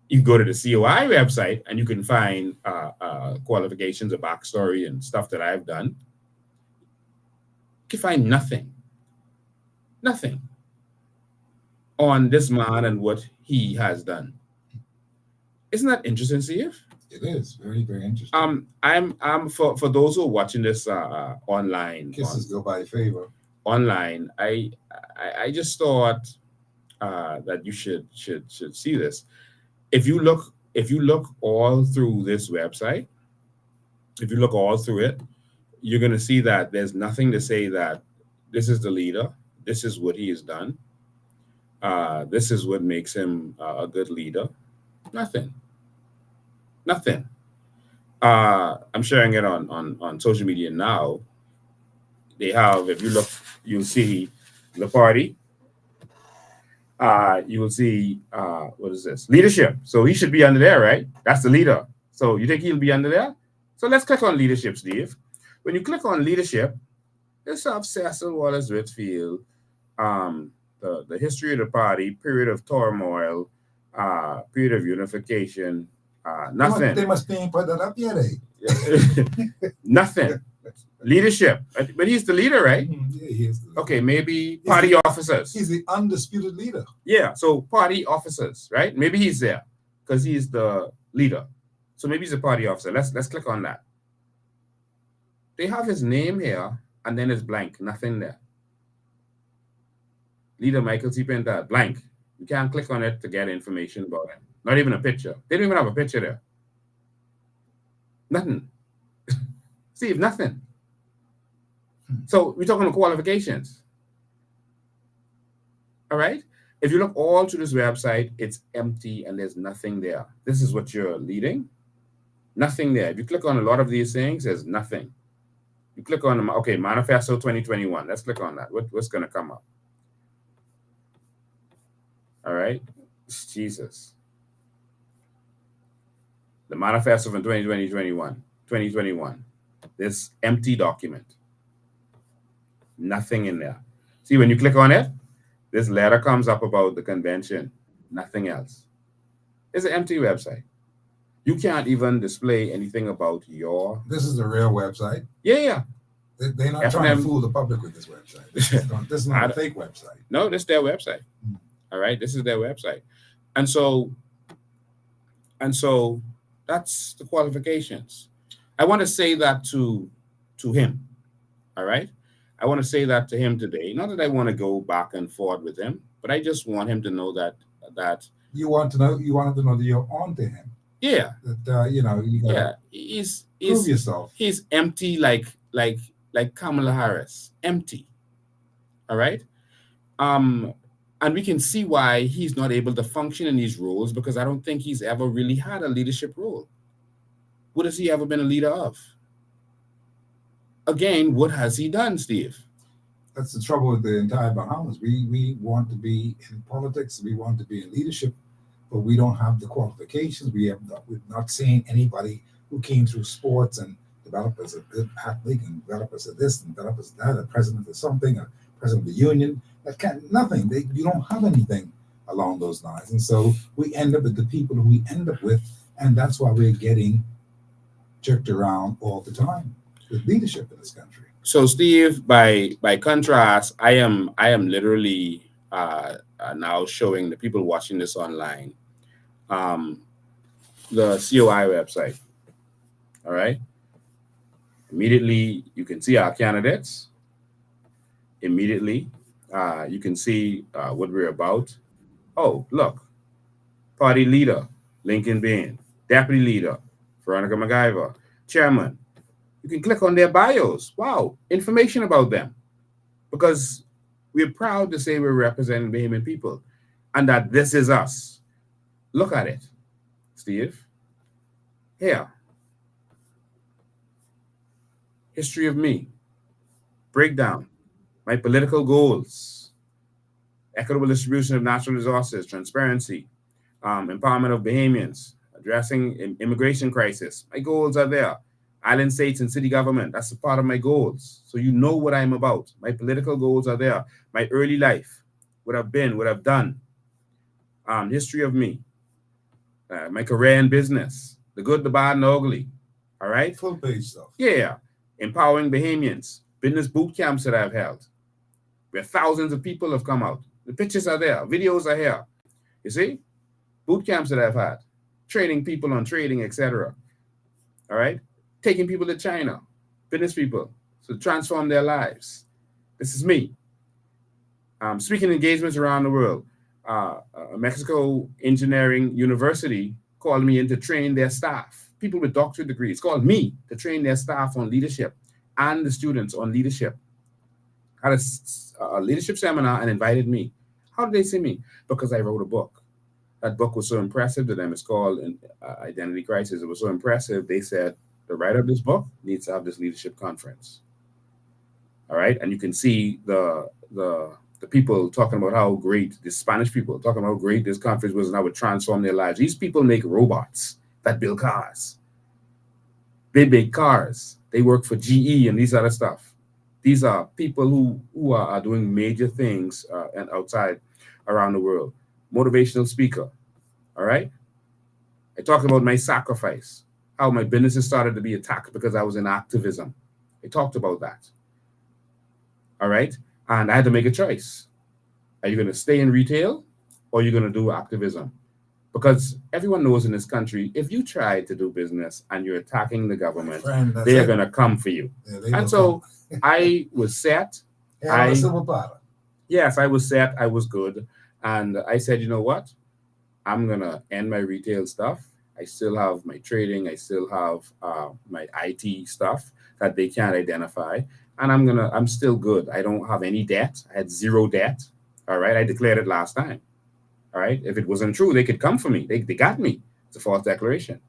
You can go to the COI website and you can find qualifications, a backstory, and stuff that I've done. You can find nothing on this man and what he has done. Isn't that interesting, Steve? It is very, very interesting. I'm for those who are watching this online. Kisses go by favor. Online, I just thought that you should see this. If you look all through this website, if you look all through it, you're going to see that there's nothing to say that this is the leader, this is what he has done, this is what makes him a good leader. Nothing. I'm sharing it on social media now. They have, if you look, you'll see the party. You will see, what is this? Leadership. So he should be under there, right? That's the leader. So you think he'll be under there? So let's click on leadership, Steve. When you click on leadership, let's have Cecil Wallace Whitfield, the history of the party, period of turmoil, period of unification, nothing. They must be put that up yet, eh? Nothing. Leadership. But he's the leader, right? Yeah, he is. Okay, maybe party officers. He's the undisputed leader. Yeah, so party officers, right? Maybe he's there because he's the leader. So maybe he's a party officer. Let's click on that. They have his name here, and then it's blank, nothing there. Leader Michael T. Pintard, blank. You can't click on it to get information about him. Not even a picture. They don't even have a picture there. Nothing. Steve, nothing. So we're talking about qualifications. All right? If you look all through this website, it's empty and there's nothing there. This is what you're leading. Nothing there. If you click on a lot of these things, there's nothing. You click on, okay, Manifesto 2021. Let's click on that. What's going to come up? All right? Jesus. The Manifesto from 2021. This empty document. Nothing in there. See, when you click on it, this letter comes up about the convention. Nothing else. It's an empty website. You can't even display anything about your... This is the real website? Yeah. They're not trying to fool the public with this website. This is not a fake website. No, this is their website. All right? This is their website. And so that's the qualifications. I want to say that to him. All right? I want to say that to him today. Not that I want to go back and forth with him, but I just want him to know that you want to know that you're on to him. Yeah. That you gotta he's prove yourself. He's empty like Kamala Harris. Empty. All right? And we can see why he's not able to function in these roles because I don't think he's ever really had a leadership role. What has he ever been a leader of? Again, what has he done, Steve? That's the trouble with the entire Bahamas. We want to be in politics, we want to be in leadership, but we don't have the qualifications. We've not seen anybody who came through sports and developed as a good athlete and developed as a this and developed as that, a president of something, a president of the union. Nothing. You don't have anything along those lines. And so we end up with the people who we end up with, and that's why we're getting jerked around all the time with leadership in this country. So, Steve, by contrast, I am literally now showing the people watching this online the COI website. All right. Immediately, you can see our candidates. Immediately, you can see what we're about. Oh, look, party leader, Lincoln Bain, deputy leader, Veronica McIver, chairman. You can click on their bios. Wow, information about them. Because we're proud to say we're representing Bahamian people and that this is us. Look at it, Steve. Here, history of me, breakdown, my political goals, equitable distribution of natural resources, transparency, empowerment of Bahamians, addressing immigration crisis. My goals are there. Island states and city government, that's a part of my goals. So you know what I'm about. My political goals are there. My early life, what I've been, what I've done, history of me, my career in business, the good, the bad, and the ugly. All right? Full page stuff. Yeah. Empowering Bahamians, business boot camps that I've held, where thousands of people have come out. The pictures are there, videos are here. You see? Boot camps that I've had, training people on trading, etc. All right? Taking people to China, business people, to transform their lives. This is me. Speaking engagements around the world. Mexico Engineering University called me in to train their staff, people with doctorate degrees, called me to train their staff on leadership and the students on leadership. Had a leadership seminar and invited me. How did they see me? Because I wrote a book. That book was so impressive to them. It's called Identity Crisis. It was so impressive. They said, the writer of this book needs to have this leadership conference. All right. And you can see the people talking about how great, the Spanish people talking about how great this conference was and how it transformed their lives. These people make robots that build cars. They make cars. They work for GE and these other stuff. These are people who are doing major things and outside around the world. Motivational speaker. All right. I talked about my sacrifice, how my businesses started to be attacked because I was in activism. I talked about that. All right. And I had to make a choice. Are you going to stay in retail or are you going to do activism? Because everyone knows in this country, if you try to do business and you're attacking the government, they are going to come for you. Yeah, and so I was set. Yes, I was set. I was good. And I said, you know what? I'm going to end my retail stuff. I still have my trading. I still have my IT stuff that they can't identify. And I'm still good. I don't have any debt. I had zero debt. All right. I declared it last time. All right. If it wasn't true, they could come for me. They got me. It's a false declaration.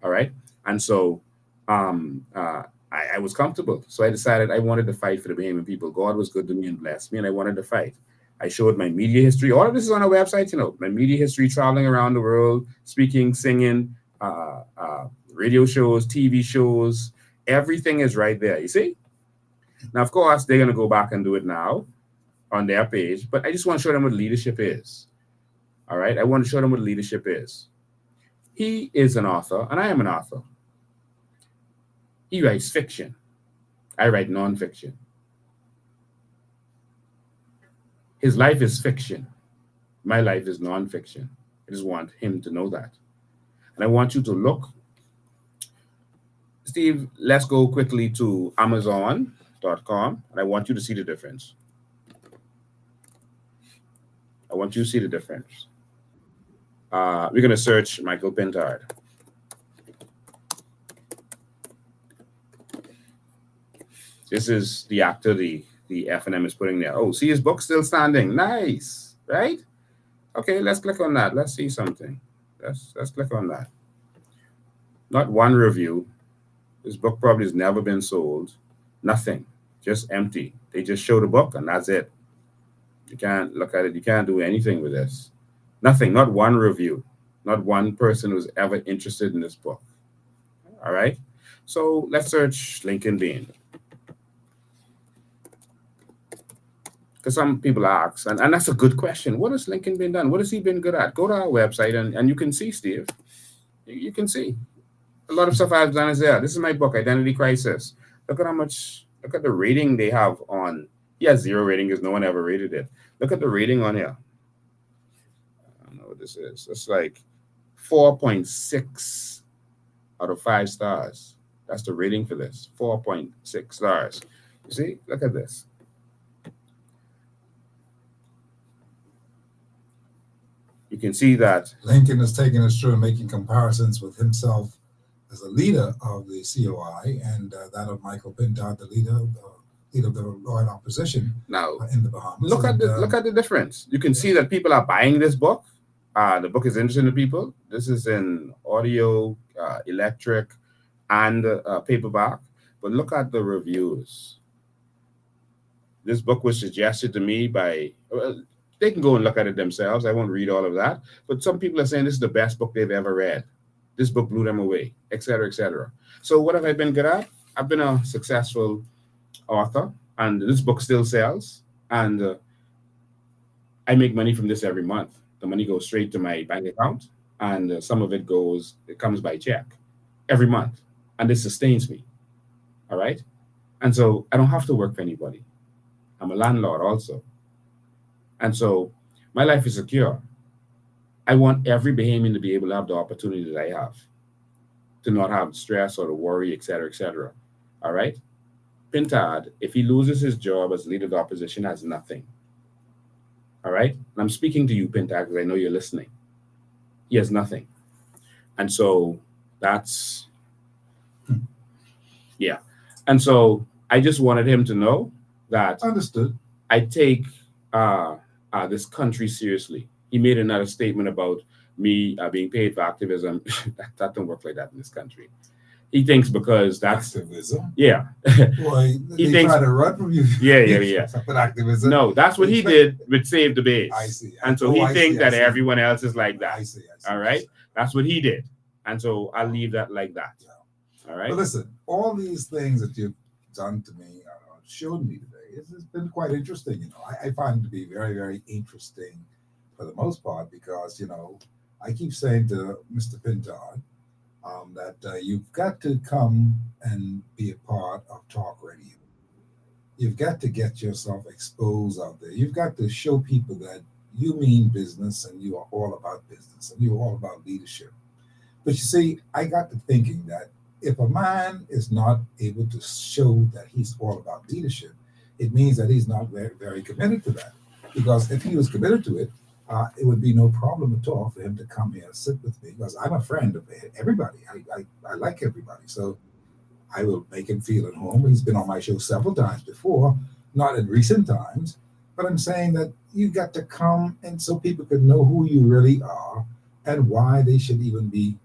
All right. And so I was comfortable. So I decided I wanted to fight for the Bahamian people. God was good to me and blessed me, and I wanted to fight. I showed my media history. All of this is on our website, my media history, traveling around the world, speaking, singing, radio shows, TV shows. Everything is right there, you see? Now, of course, they're going to go back and do it now on their page, but I just want to show them what leadership is. All right? I want to show them what leadership is. He is an author, and I am an author. He writes fiction. I write nonfiction. His life is fiction. My life is nonfiction. I just want him to know that. And I want you to look. Steve, let's go quickly to Amazon.com, and I want you to see the difference. I want you to see the difference. We're going to search Michael Pintard. This is the actor the F&M is putting there. Oh, see his book still standing. Nice, right? Okay, let's click on that. Let's see something. Let's click on that. Not one review. This book probably has never been sold. Nothing. Just empty. They just show the book and that's it. You can't look at it. You can't do anything with this. Nothing. Not one review. Not one person who's ever interested in this book. All right? So let's search Lincoln Bain. Because some people ask, and that's a good question. What has Lincoln been done? What has he been good at? Go to our website and you can see, Steve. You can see. A lot of stuff I've done is there. This is my book, Identity Crisis. Look at the rating they have on. He has 0 rating because no one ever rated it. Look at the rating on here. I don't know what this is. It's like 4.6 out of 5 stars. That's the rating for this, 4.6 stars. You see, look at this. You can see that Lincoln is taking us through and making comparisons with himself as a leader of the COI and that of Michael Pintard, the leader of the Royal Opposition now. in the Bahamas. Look at the difference. You can see that people are buying this book. The book is interesting to people. This is in audio, electric, and paperback. But look at the reviews. This book was suggested to me by. They can go and look at it themselves. I won't read all of that. But some people are saying this is the best book they've ever read. This book blew them away, et cetera, et cetera. So what have I been good at? I've been a successful author, and this book still sells. And I make money from this every month. The money goes straight to my bank account, and some of it comes by check every month. And this sustains me. All right? And so I don't have to work for anybody. I'm a landlord also. And so my life is secure. I want every Bahamian to be able to have the opportunity that I have, to not have stress or to worry, et cetera, et cetera. All right? Pintard, if he loses his job as leader of the opposition, has nothing. All right? And I'm speaking to you, Pintard, because I know you're listening. He has nothing. And so that's, yeah. And so I just wanted him to know that understood. I take this country seriously. He made another statement about me being paid for activism. That don't work like that in this country. He thinks because that's activism. Yeah. Boy, he thinks try to run from you. Yeah. But activism. No, that's what he did with Save the Base. I see. And so he thinks that everyone else is like that. I see. All right. That's what he did. And so I'll leave that like that. Yeah. All right. But listen, all these things that you've done to me, showed me today, it's been quite interesting. You know, I find it to be very, very interesting for the most part because, you know, I keep saying to Mr. Pintard that you've got to come and be a part of talk radio. You've got to get yourself exposed out there. You've got to show people that you mean business and you are all about business and you're all about leadership. But you see, I got to thinking that if a man is not able to show that he's all about leadership, it means that he's not very, very committed to that. Because if he was committed to it, it would be no problem at all for him to come here and sit with me because I'm a friend of everybody. I like everybody. So I will make him feel at home. He's been on my show several times before, not in recent times, but I'm saying that you got to come and so people could know who you really are and why they should even be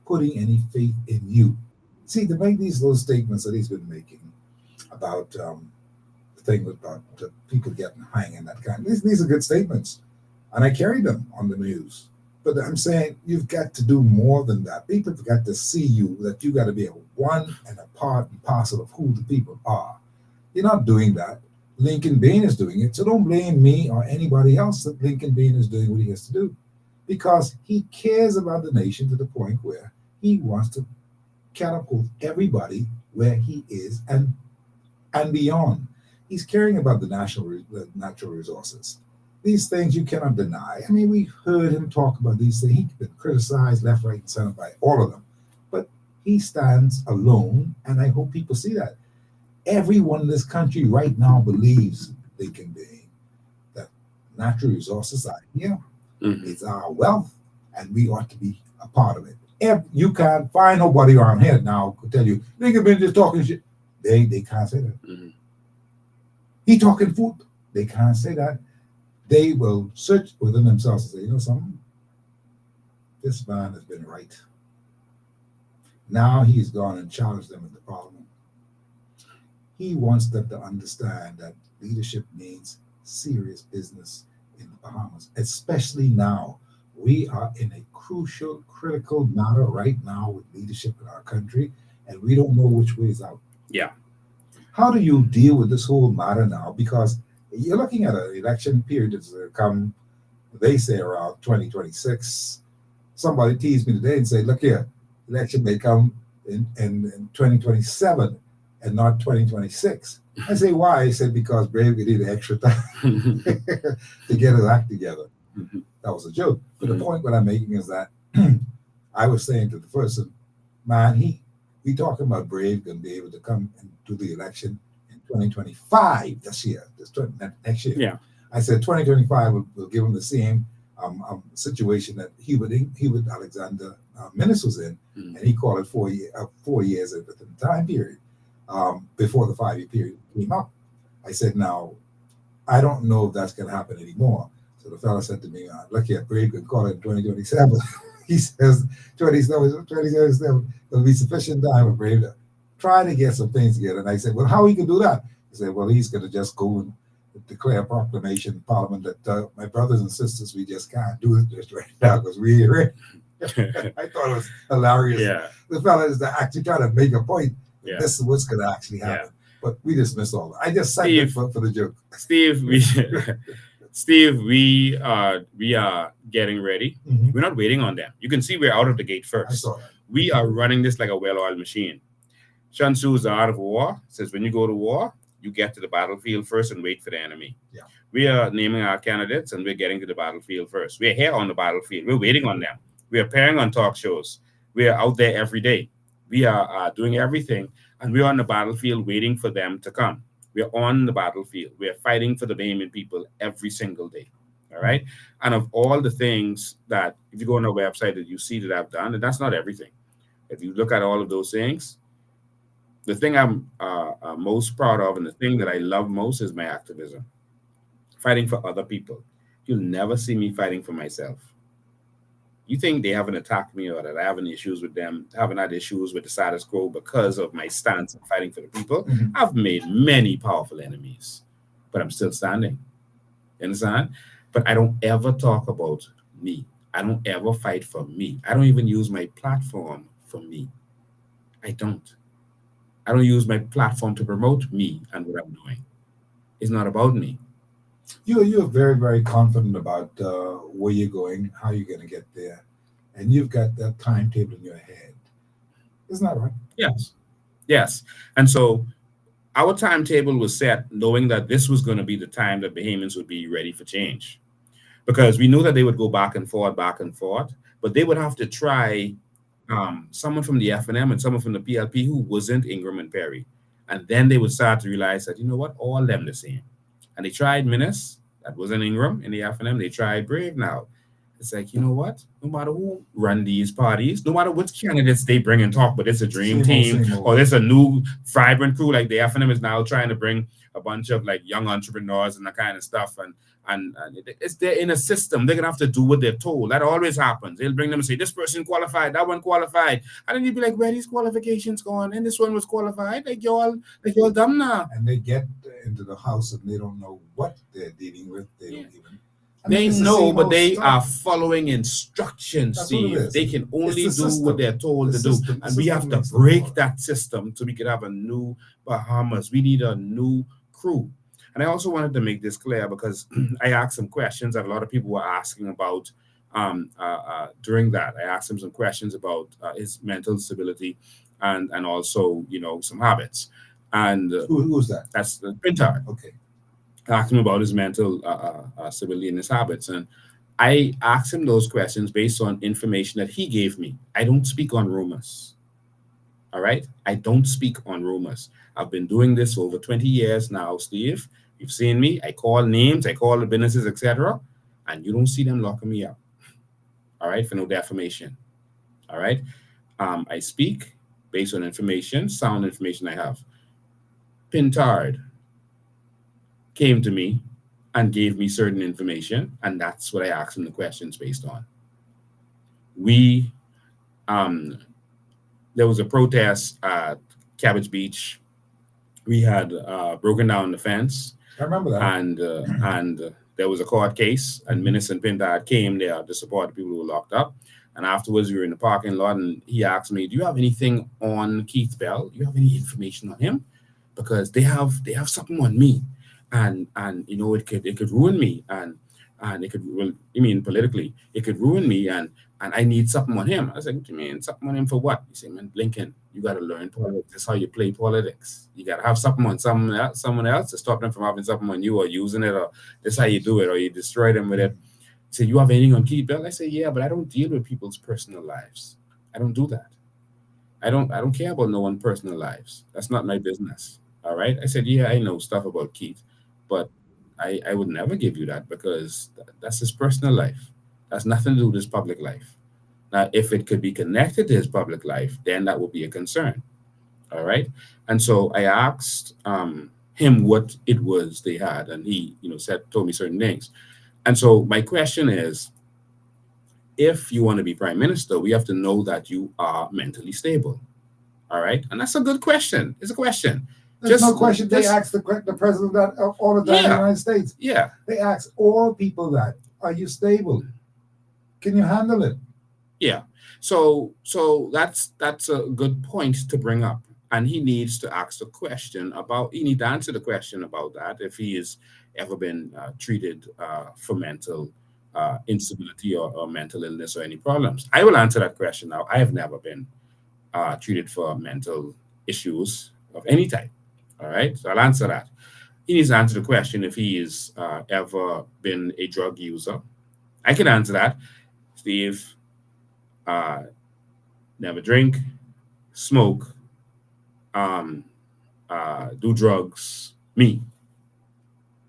putting any faith in you. See, to make these little statements that he's been making about the thing about people getting hung and that kind, these are good statements. And I carry them on the news. But I'm saying you've got to do more than that. People have got to see you, that you got to be a one and a part and parcel of who the people are. You're not doing that. Lincoln Bain is doing it. So don't blame me or anybody else that Lincoln Bain is doing what he has to do. Because he cares about the nation to the point where he wants to catapult everybody where he is and beyond. He's caring about the natural resources. These things you cannot deny. I mean, we've heard him talk about these things. He's been criticized left, right, and center by all of them. But he stands alone, and I hope people see that. Everyone in this country right now believes they can be. That natural resources are here. Mm-hmm. It's our wealth, and we ought to be a part of it. If you can't find nobody around here now who tell you, they could be just talking shit. They can't say that. Mm-hmm. He talking food. They can't say that. They will search within themselves and say, you know something? This man has been right. Now he's gone and challenged them in the parliament. He wants them to understand that leadership means serious business in the Bahamas, especially now. We are in a crucial, critical matter right now with leadership in our country, and we don't know which way is out. Yeah. How do you deal with this whole matter now? Because you're looking at an election period that's going to come, they say around 2026. Somebody teased me today and said, look here, election may come in 2027 and not 2026. I say, why? I said, because Brave we need extra time to get his act together. Mm-hmm. That was a joke. But the point what I'm making is that I was saying to the person, man, We talking about Brave going to be able to come and do the election in 2025 this year, next year. Yeah. I said 2025 will give them the same situation that Hubert Alexander Menace was in, and he called it 4 years within the time period before the 5 year period came up. I said, now, I don't know if that's going to happen anymore. So the fellow said to me, lucky at Brave can call it in 2027. He says 2027 will be sufficient time for Brave to try to get some things together. And I said, well, how he can do that? He said, well, he's going to just go and declare a proclamation in Parliament that my brothers and sisters, we just can't do this right now because we ain't ready. I thought it was hilarious. Yeah. The fella is actually trying to make a point. Yeah. This is what's going to actually happen. Yeah. But we dismiss all that. I just said it for the joke. Steve, we are getting ready. Mm-hmm. We're not waiting on them. You can see we're out of the gate first. I saw that. We are running this like a well-oiled machine. Sun Tzu's The Art of War says when you go to war, you get to the battlefield first and wait for the enemy. Yeah. We are naming our candidates and we're getting to the battlefield first. We're here on the battlefield. We're waiting on them. We are appearing on talk shows. We are out there every day. We are doing everything, and we're on the battlefield waiting for them to come. We're on the battlefield. We're fighting for the Bahamian people every single day. All right. And of all the things that, if you go on our website, that you see that I've done, and that's not everything. If you look at all of those things, the thing I'm most proud of and the thing that I love most is my activism, fighting for other people. You'll never see me fighting for myself. You think they haven't attacked me or that I have any issues with them, haven't had issues with the status quo because of my stance in fighting for the people. Mm-hmm. I've made many powerful enemies, but I'm still standing. You understand? But I don't ever talk about me. I don't ever fight for me. I don't even use my platform for me. I don't use my platform to promote me and what I'm doing. It's not about me. You're very, very confident about where you're going, how you're going to get there, and you've got that timetable in your head. Isn't that right? Yes. And so our timetable was set knowing that this was going to be the time that Bahamians would be ready for change, because we knew that they would go back and forth, but they would have to try someone from the FNM and someone from the PLP who wasn't Ingram and Perry. And then they would start to realize that, you know what, all them the same. And they tried Menace, that wasn't Ingram in the FNM. They tried Brave now. It's like, you know what? No matter who run these parties, no matter which candidates they bring and talk, but it's a dream team or it's a new vibrant crew. Like the FNM is now trying to bring a bunch of like young entrepreneurs and that kind of stuff. And it's they're in a system. They're gonna have to do what they're told. That always happens. They'll bring them and say, this person qualified, that one qualified. And then you'd be like, where are these qualifications going? And this one was qualified. Like y'all dumb now. And they get into the house and they don't know what they're dealing with. They don't even. They know, but they are following instructions, Steve. They can only do what they're told to do. And we have to break that system so we can have a new Bahamas. We need a new crew. And I also wanted to make this clear because I asked some questions that a lot of people were asking about during that. I asked him some questions about his mental stability and also, some habits. And who was that? That's Pintard. Okay. I asked him about his mental stability and his habits. And I asked him those questions based on information that he gave me. I don't speak on rumors. All right? I don't speak on rumors. I've been doing this for over 20 years now, Steve. You've seen me. I call names, I call the businesses, etc. And you don't see them locking me up. All right? For no defamation. All right? I speak based on information, sound information I have. Pintard came to me and gave me certain information, and that's what I asked him the questions based on. There was a protest at Cabbage Beach. We had broken down the fence. I remember that. And there was a court case, and Menace and Pintard came there to support the people who were locked up. And afterwards, we were in the parking lot, and he asked me, "Do you have anything on Keith Bell? Do you have any information on him? Because they have something on me, and it could ruin me, and it could, well, I mean politically, it could ruin me, and I need something on him." I was like, "What do you mean something on him for what?" He said, "Man, Blinken, you got to learn politics. That's how you play politics. You got to have something on someone else to stop them from having something on you or using it, or that's how you do it, or you destroy them with it." He said, "You have anything on Keith Bell?" I said, "Yeah, but I don't deal with people's personal lives. I don't do that." I don't care about no one personal lives. That's not my business. All right. I said, yeah, I know stuff about Keith, but I would never give you that because that's his personal life. That's nothing to do with his public life. Now, if it could be connected to his public life, then that would be a concern. All right. And so I asked him what it was they had, and he, told me certain things. And so my question is, if you want to be prime minister, we have to know that you are mentally stable. All right. And that's a good question. It's a question. There's no question. They ask the president that all the time in the Yeah. United States. Yeah. They ask all people that, are you stable? Can you handle it? Yeah. So that's a good point to bring up. And he needs to ask the question about, he needs to answer the question about that if he has ever been treated for mental instability or mental illness or any problems. I will answer that question now. I have never been treated for mental issues of any type. All right. So I'll answer that. He needs to answer the question if he has ever been a drug user. I can answer that. Steve, never drink, smoke, do drugs, me.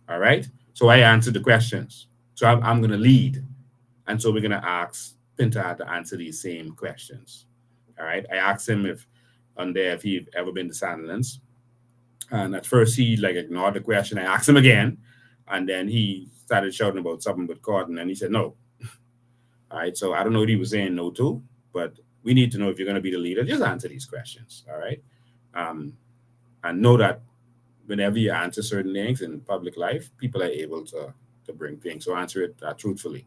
All right. So I answered the questions. So I'm going to lead. And so we're going to ask Pintard to answer these same questions. All right. I asked him if he'd ever been to Sandlands. And at first he ignored the question. I asked him again. And then he started shouting about something with Cotton. And he said, no. All right. So I don't know what he was saying no to, but we need to know if you're going to be the leader. Just answer these questions. All right. And know that whenever you answer certain things in public life, people are able to bring things. So answer it truthfully.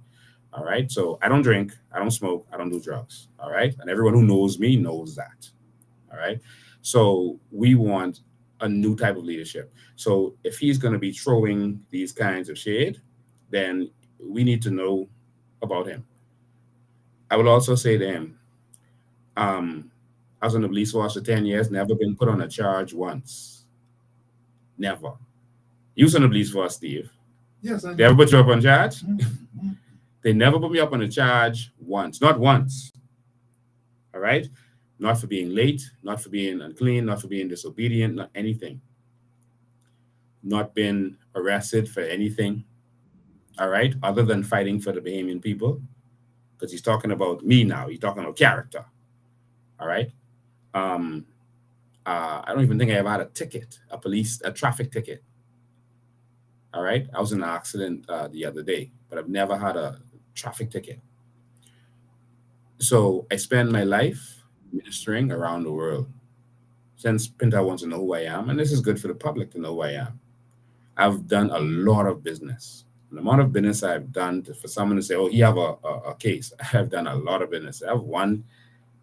All right. So I don't drink, I don't smoke, I don't do drugs. All right. And everyone who knows me knows that. All right. So we want a new type of leadership. So if he's going to be throwing these kinds of shade, then we need to know about him. I will also say to him, I was on the police force for 10 years, never been put on a charge once. Never. You was on the police force, Steve. Yes, I They ever know. put you up on charge? Mm-hmm. They never put me up on a charge once. Not once. All right? Not for being late, not for being unclean, not for being disobedient, not anything. Not been arrested for anything. All right? Other than fighting for the Bahamian people. Because he's talking about me now. He's talking about character. All right? I don't even think I ever had a ticket, a traffic ticket. All right. I was in an accident the other day, but I've never had a traffic ticket. So I spend my life ministering around the world. Since Pinta wants to know who I am, and this is good for the public to know who I am. I've done a lot of business. The amount of business I've done for someone to say, oh, he have a case. I've done a lot of business. I have one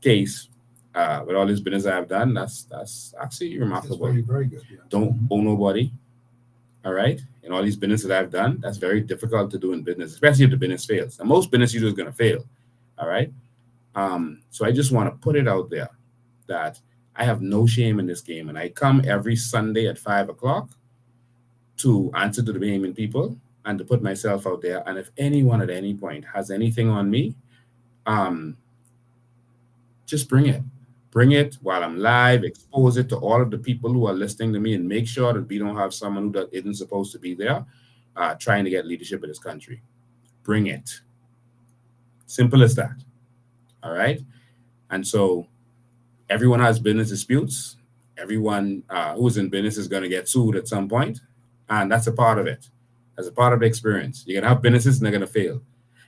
case with all this business I've done. That's actually remarkable. It's very good. Yeah. Don't owe nobody. All right. And all these business that I've done, that's very difficult to do in business, especially if the business fails. And most business you do is going to fail. All right. So I just want to put it out there that I have no shame in this game. And I come every Sunday at 5:00 to answer to the Bahamian people and to put myself out there. And if anyone at any point has anything on me, just bring it. Bring it while I'm live, expose it to all of the people who are listening to me, and make sure that we don't have someone who isn't supposed to be there trying to get leadership in this country. Bring it. Simple as that. All right? And so everyone has business disputes. Everyone who's in business is going to get sued at some point, and that's a part of it. That's a part of the experience. You're going to have businesses and they're going to fail.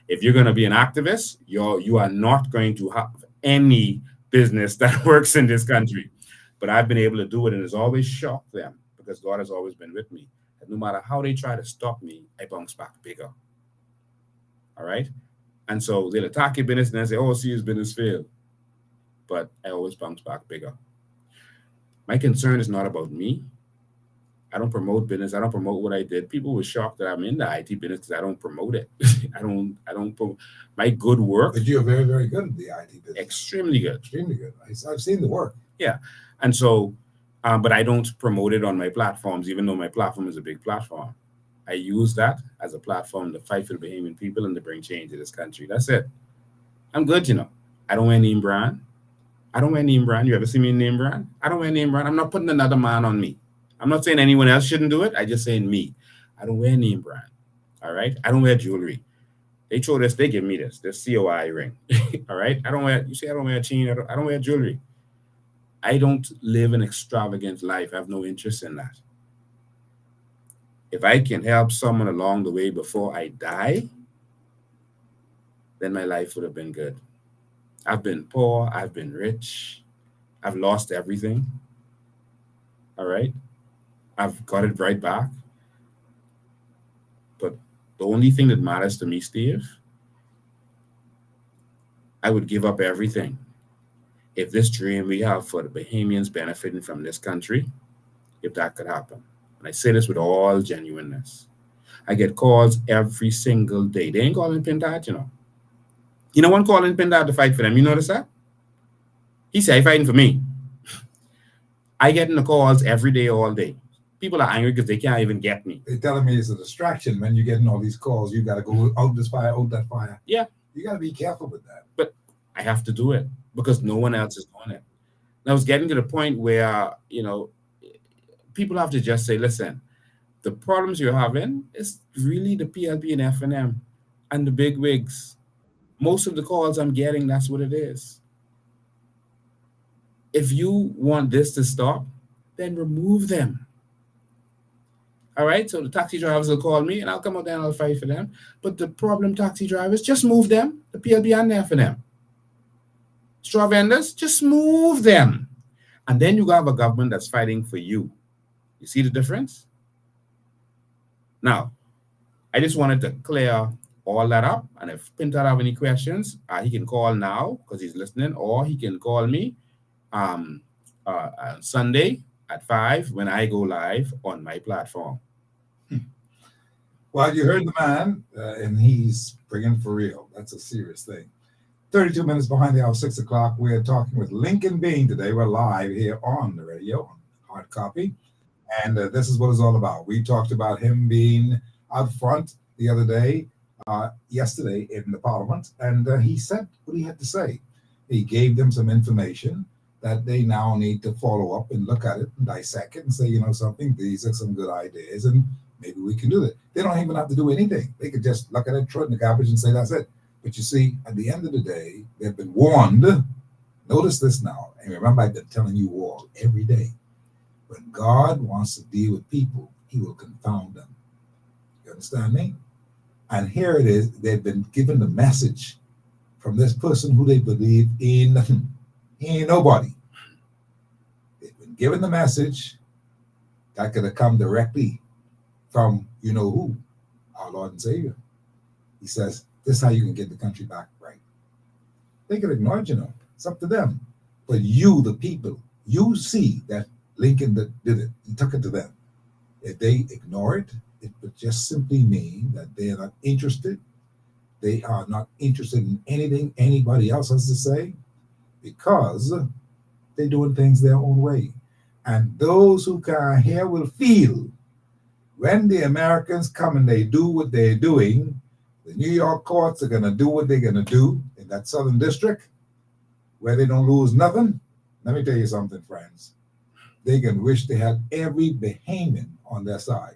If you're going to be an activist, you are not going to have any business that works in this country. But I've been able to do it, and it's always shocked them because God has always been with me. And no matter how they try to stop me, I bounce back bigger. All right? And so they'll attack your business and then say, oh, see, his business failed. But I always bounce back bigger. My concern is not about me. I don't promote business. I don't promote what I did. People were shocked that I'm in the IT business because I don't promote it. I don't promote my good work. But you're very, very good at the IT business. Extremely good. Extremely good. I've seen the work. Yeah. And so, but I don't promote it on my platforms, even though my platform is a big platform. I use that as a platform to fight for the Bahamian people and to bring change to this country. That's it. I'm good, I don't wear name brand. I don't wear name brand. You ever see me in name brand? I don't wear name brand. I'm not putting another man on me. I'm not saying anyone else shouldn't do it. I just saying me. I don't wear name brand. All right. I don't wear jewelry. They throw this. They give me this COI ring. All right. I don't wear. You see, I don't wear a chain. I don't wear jewelry. I don't live an extravagant life. I have no interest in that. If I can help someone along the way before I die, then my life would have been good. I've been poor. I've been rich. I've lost everything. All right. I've got it right back. But the only thing that matters to me, Steve, I would give up everything if this dream we have for the Bahamians benefiting from this country, if that could happen. And I say this with all genuineness. I get calls every single day. They ain't calling Pintard, you know. You know one calling Pintard to fight for them. You notice that? He said, fighting for me. I get in the calls every day, all day. People are angry because they can't even get me. They're telling me it's a distraction when you're getting all these calls. You got to go out this fire, out that fire. Yeah. You got to be careful with that. But I have to do it because no one else is doing it. And I was getting to the point where, you know, people have to just say, listen, the problems you're having is really the PLP and F&M and the big wigs. Most of the calls I'm getting, that's what it is. If you want this to stop, then remove them. All right, so the taxi drivers will call me and I'll come out there and I'll fight for them. But the problem taxi drivers, just move them, the PLB and the F&M. Straw vendors, just move them. And then you have a government that's fighting for you. You see the difference? Now, I just wanted to clear all that up. And if Pintard have any questions, he can call now because he's listening, or he can call me on Sunday at 5 when I go live on my platform. Well, you heard the man, and he's bringing for real. That's a serious thing. 32 minutes behind the hour, 6 o'clock. We're talking with Lincoln Bain today. We're live here on the radio, on hard copy. And this is what it's all about. We talked about him being out front the other day, yesterday in the parliament, and he said what he had to say. He gave them some information that they now need to follow up and look at it and dissect it and say, you know something, these are some good ideas and maybe we can do that. They don't even have to do anything. They could just look at it, throw it in the garbage and say, that's it. But you see, at the end of the day, they've been warned. Notice this now. And remember, I've been telling you all every day. When God wants to deal with people, he will confound them. You understand me? And here it is. They've been given the message from this person who they believe in. He ain't nobody. They've been given the message that could have come directly from you know who, our Lord and Savior. He says, this is how you can get the country back right. They could ignore it, you know. It's up to them. But you, the people, you see that Lincoln did it. He took it to them. If they ignore it, it would just simply mean that they are not interested. They are not interested in anything anybody else has to say because they're doing things their own way. And those who can't hear will feel when the Americans come and they do what they're doing. The New York courts are going to do what they're going to do in that Southern District where they don't lose nothing. Let me tell you something, friends. They can wish they had every Bahamian on their side.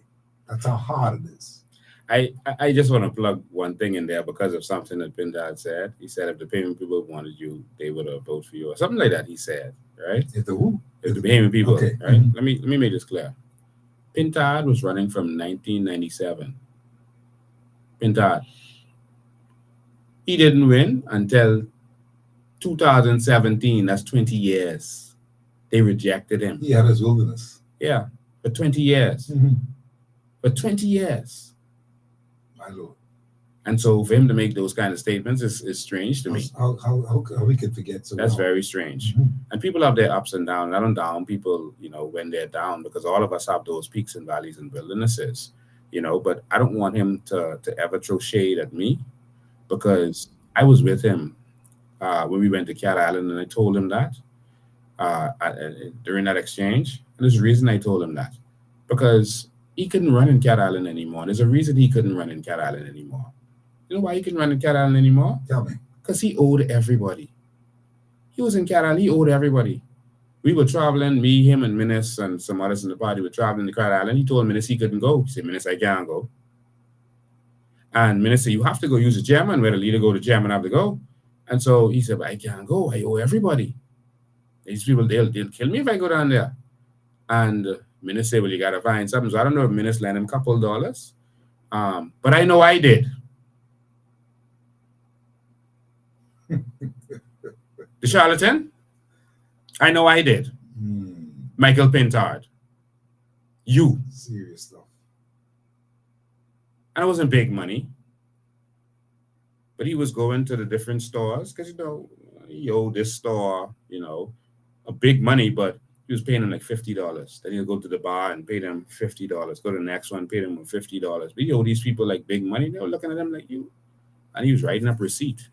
That's how hard it is. I just want to plug one thing in there because of something that Pintard said. He said if the Bahamian people wanted you, they would have voted for you or something like that. He said, right? If the who? If the Bahamian people, okay. Right? Mm-hmm. Let me make this clear. Pintard was running from 1997. Pintard. He didn't win until 2017. That's 20 years. They rejected him. He had his wilderness. Yeah, for 20 years. Mm-hmm. For 20 years. My Lord. And so for him to make those kind of statements is strange to me. How we could forget so That's well. very strange. Mm-hmm. And people have their ups and downs. I don't down people, you know, when they're down because all of us have those peaks and valleys and wildernesses, you know, but I don't want him to ever throw shade at me because I was with him when we went to Cat Island and I told him that during that exchange. And there's a reason I told him that because he couldn't run in Cat Island anymore. There's a reason he couldn't run in Cat Island anymore. You know why he couldn't run in Cat Island anymore? Tell me. Because he owed everybody. He was in Cat Island. He owed everybody. We were traveling, me, him, and Menace and some others in the party were traveling to Cat Island. He told Menace he couldn't go. He said, Menace, I can't go. And Menace said, you have to go use the chairman. Where the leader go, the chairman have to go. And so he said, but I can't go. I owe everybody. These people, they'll kill me if I go down there. And Menace said, well, you got to find something. So I don't know if Menace lent him a couple of dollars. But I know I did. The charlatan? I know I did. Michael Pintard. You. Serious stuff. And it wasn't big money. But he was going to the different stores because, he owed this store, a big money, but he was paying him like $50. Then he'll go to the bar and pay them $50. Go to the next one, pay them $50. But he owed these people like big money. They were looking at him like you. And he was writing up receipt.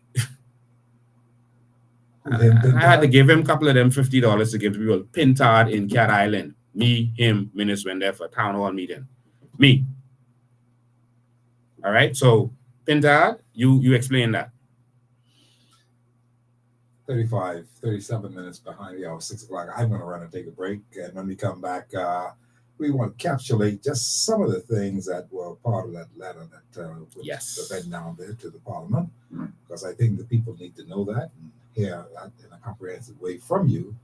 And I had to give him a couple of them $50 to give to people. Pintard in Cat Island. Me, him, Menace went there for a town hall meeting. Me. All right. So Pintard, you explain that. 37 minutes behind the hour, 6 o'clock. I'm going to run and take a break. And when we come back, we want to encapsulate just some of the things that were part of that letter that was sent down there to the Parliament, because I think the people need to know that and hear that in a comprehensive way from you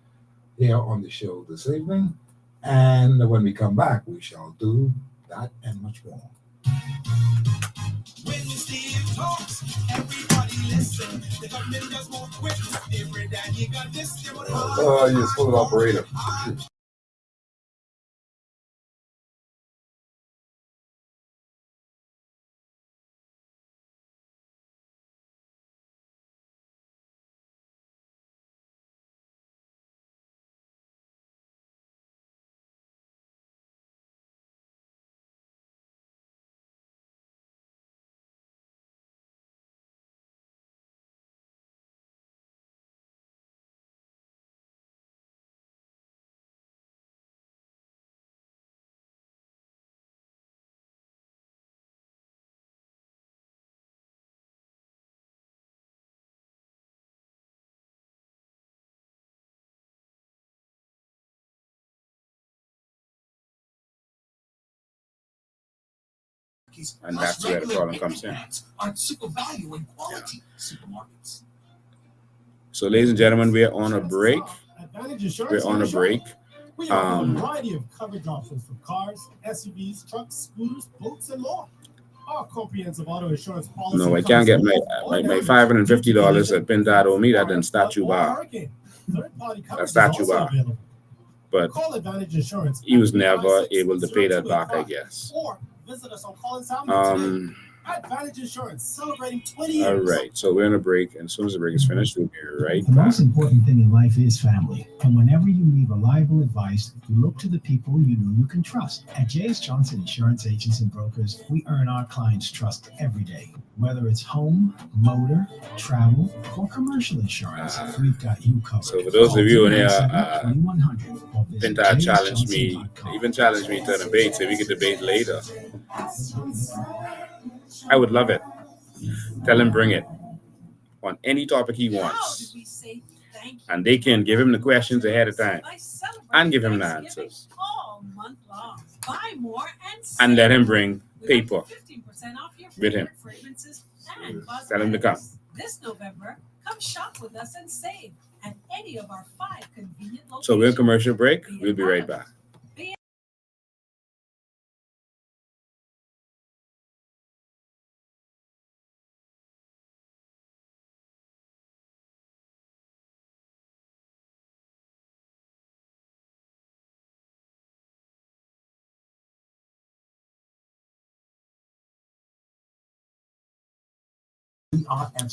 here on the show this evening. And when we come back, we shall do that and much more. When Steve talks, everybody listen. The government just won't quit. Every day you got this, you will You're smooth operator. And that's where the problem comes in. Super value and quality supermarkets. So, ladies and gentlemen, we're on a break. We're on a break. We offer a variety of coverage options for cars, SUVs, trucks, scooters, boats, and more. Our comprehensive auto insurance policy. No, I can't get my $550 at Pintard owe me. That didn't statue bar. That statue bar. But he was never able to pay that back, I guess. Visit us on Collins Avenue today. Advantage Insurance, celebrating 20 years. All right, so we're on a break, and as soon as the break is finished, we'll be right The back. most important thing in life is family. And whenever you need reliable advice, you look to the people you know you can trust. At J.S. Johnson Insurance Agents and Brokers, we earn our clients' trust every day. Whether it's home, motor, travel, or commercial insurance, we've got you covered. So for those of you in here, 2100, Pintard challenged me, even challenged me to a debate, so we could debate later. I would love it. Tell him bring it on any topic he wants. And they can give him the questions ahead of time and give him the answers. And let him bring paper with him. Tell him to come. This November, come shop with us and save at any of our 5 convenient locations. So we're in commercial break. We'll be right back.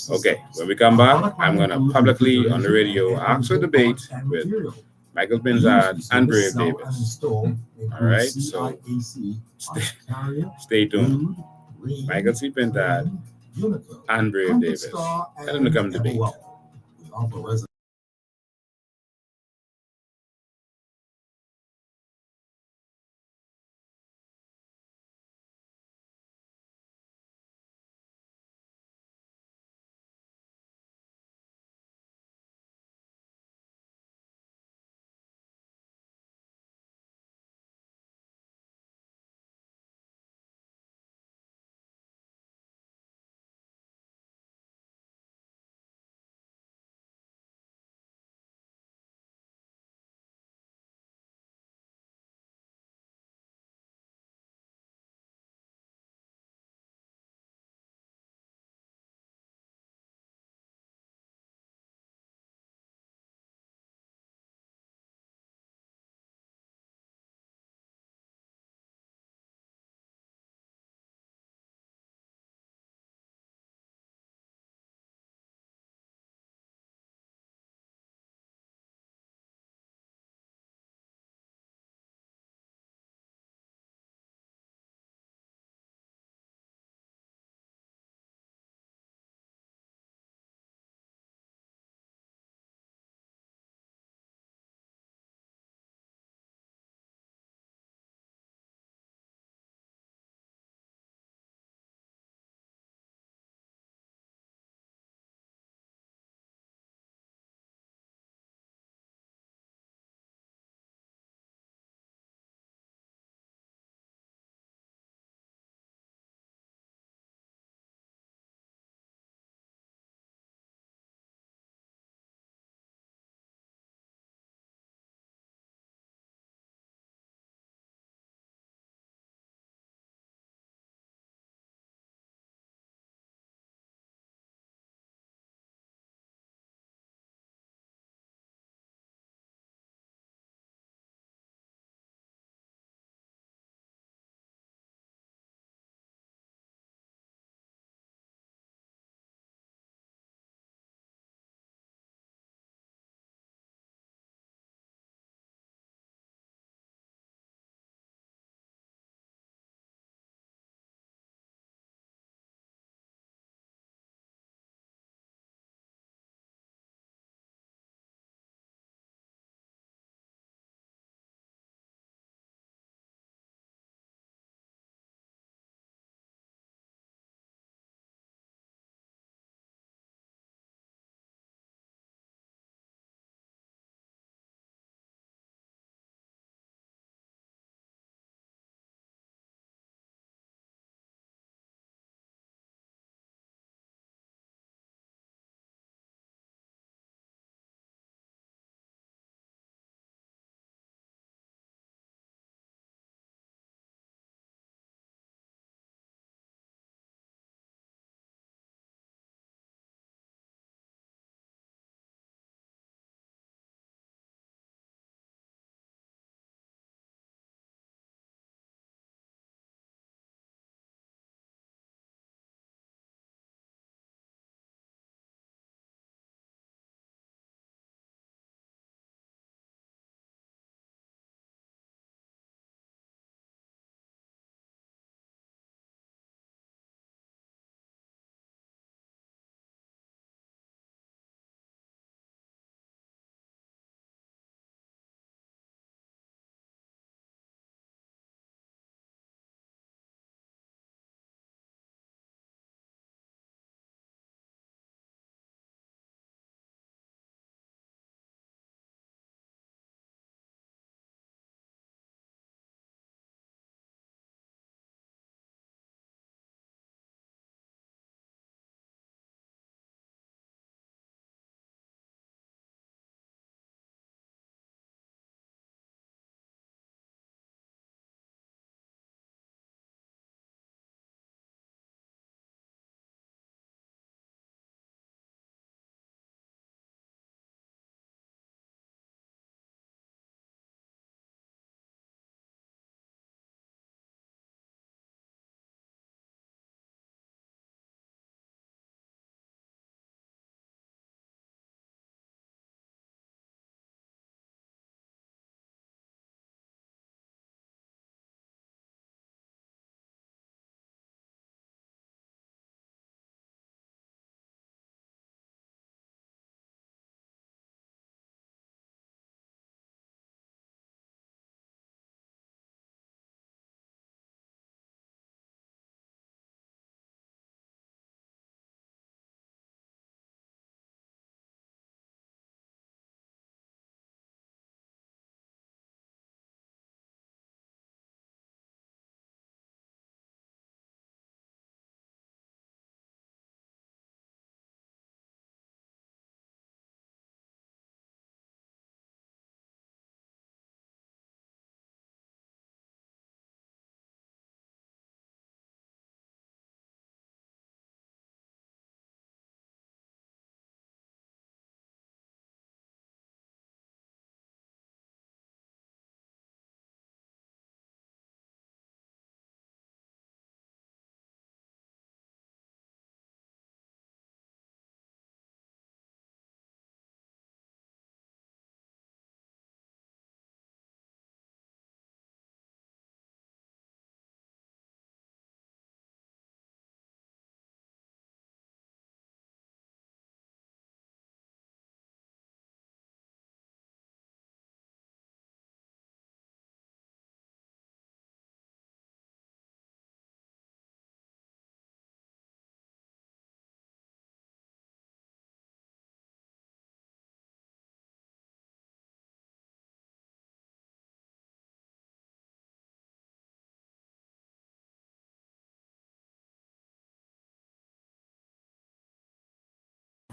Okay, when we come back, I'm going to publicly on the radio ask for debate with Michael Pintard and Brave Davis. All right, so stay tuned. Michael C. Pintard and Brave Davis. Tell them to come debate.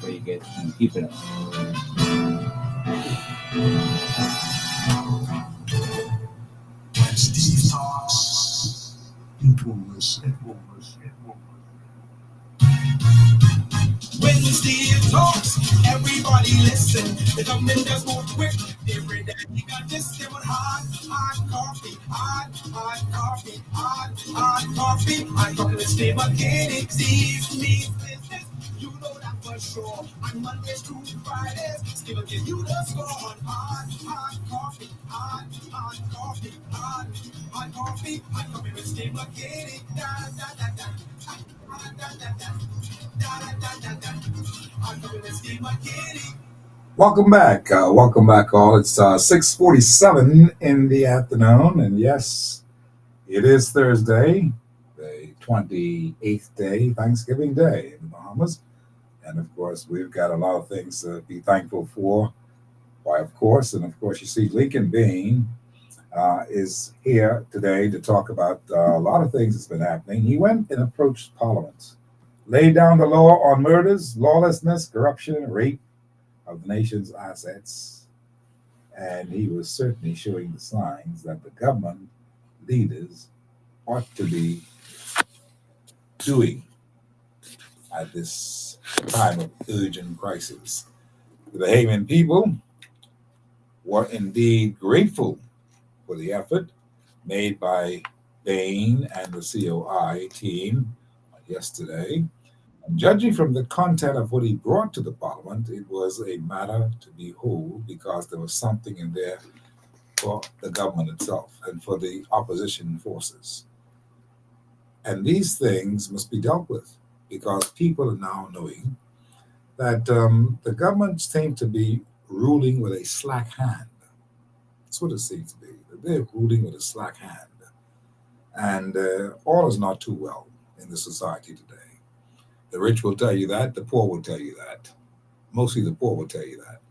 where you get and keep it up. When Steve talks, it will listen. When Steve talks, everybody listen. The government does more quick. Every day you got this, they want hot coffee, hot coffee, hot coffee. Hot coffee with Steve Mckinney. Steve means business. You know that for sure. On Mondays through Fridays, Steve will give you the score on hot coffee, hot coffee, hot coffee, hot coffee with Steve Mckinney. Da da da da. Welcome back. Welcome back, all. It's 6:47 in the afternoon, and yes, it is Thursday, the 28th day, Thanksgiving Day in the Bahamas. And of course, we've got a lot of things to be thankful for. Why, of course, and of course, you see, Lincoln Bain is here today to talk about a lot of things that's been happening. He went and approached Parliament, laid down the law on murders, lawlessness, corruption, and rape of the nation's assets. And he was certainly showing the signs that the government leaders ought to be doing at this time of urgent crisis. The Bahamian people were indeed grateful for the effort made by Bain and the COI team yesterday. And judging from the content of what he brought to the Parliament, it was a matter to behold because there was something in there for the government itself and for the opposition forces. And these things must be dealt with because people are now knowing that the government seems to be ruling with a slack hand. That's what it seems to be. They're ruling with a slack hand. And all is not too well in the society today. The rich will tell you that. The poor will tell you that. Mostly the poor will tell you that.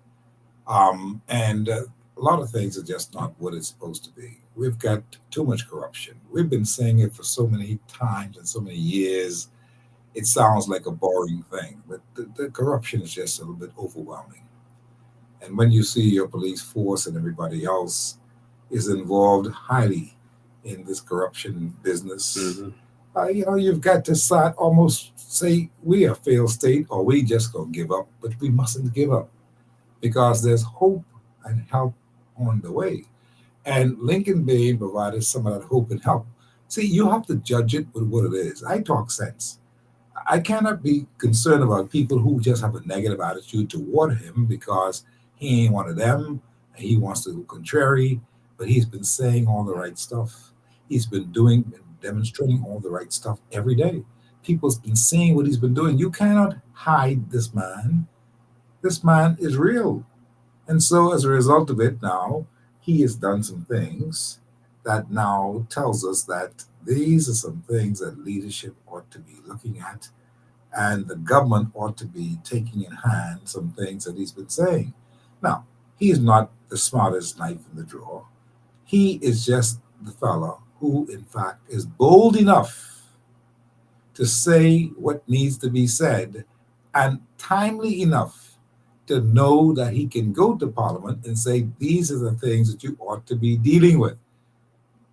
And a lot of things are just not what it's supposed to be. We've got too much corruption. We've been saying it for so many times and so many years. It sounds like a boring thing, but the corruption is just a little bit overwhelming. And when you see your police force and everybody else is involved highly in this corruption business, you've got to start almost say we are a failed state or we just gonna give up, but we mustn't give up because there's hope and help on the way. And Lincoln Bain provided some of that hope and help. See, you have to judge it with what it is. I talk sense. I cannot be concerned about people who just have a negative attitude toward him because he ain't one of them. And he wants to go contrary, but he's been saying all the right stuff. He's been doing and demonstrating all the right stuff every day. People's been seeing what he's been doing. You cannot hide this man. This man is real. And so as a result of it now, he has done some things that now tells us that these are some things that leadership ought to be looking at and the government ought to be taking in hand some things that he's been saying. Now, he is not the smartest knife in the drawer. He is just the fellow who, in fact, is bold enough to say what needs to be said and timely enough to know that he can go to Parliament and say, these are the things that you ought to be dealing with.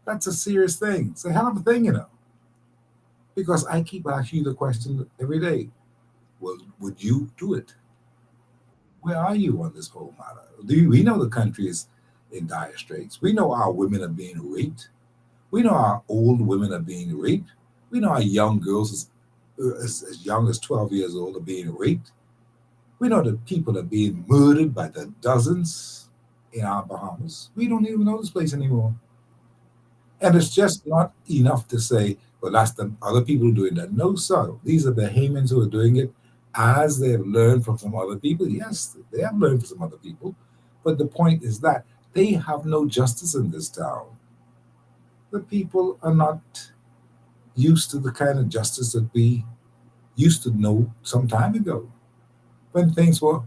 That's a serious thing. It's a hell of a thing, because I keep asking you the question every day, well, would you do it? Where are you on this whole matter? We know the country is in dire straits. We know our women are being raped. We know our old women are being raped. We know our young girls as young as 12 years old are being raped. We know that people are being murdered by the dozens in our Bahamas. We don't even know this place anymore. And it's just not enough to say, well, that's the other people doing that. No, sir. These are the Bahamians who are doing it as they have learned from some other people. Yes, they have learned from some other people. But the point is that they have no justice in this town. The people are not used to the kind of justice that we used to know some time ago when things were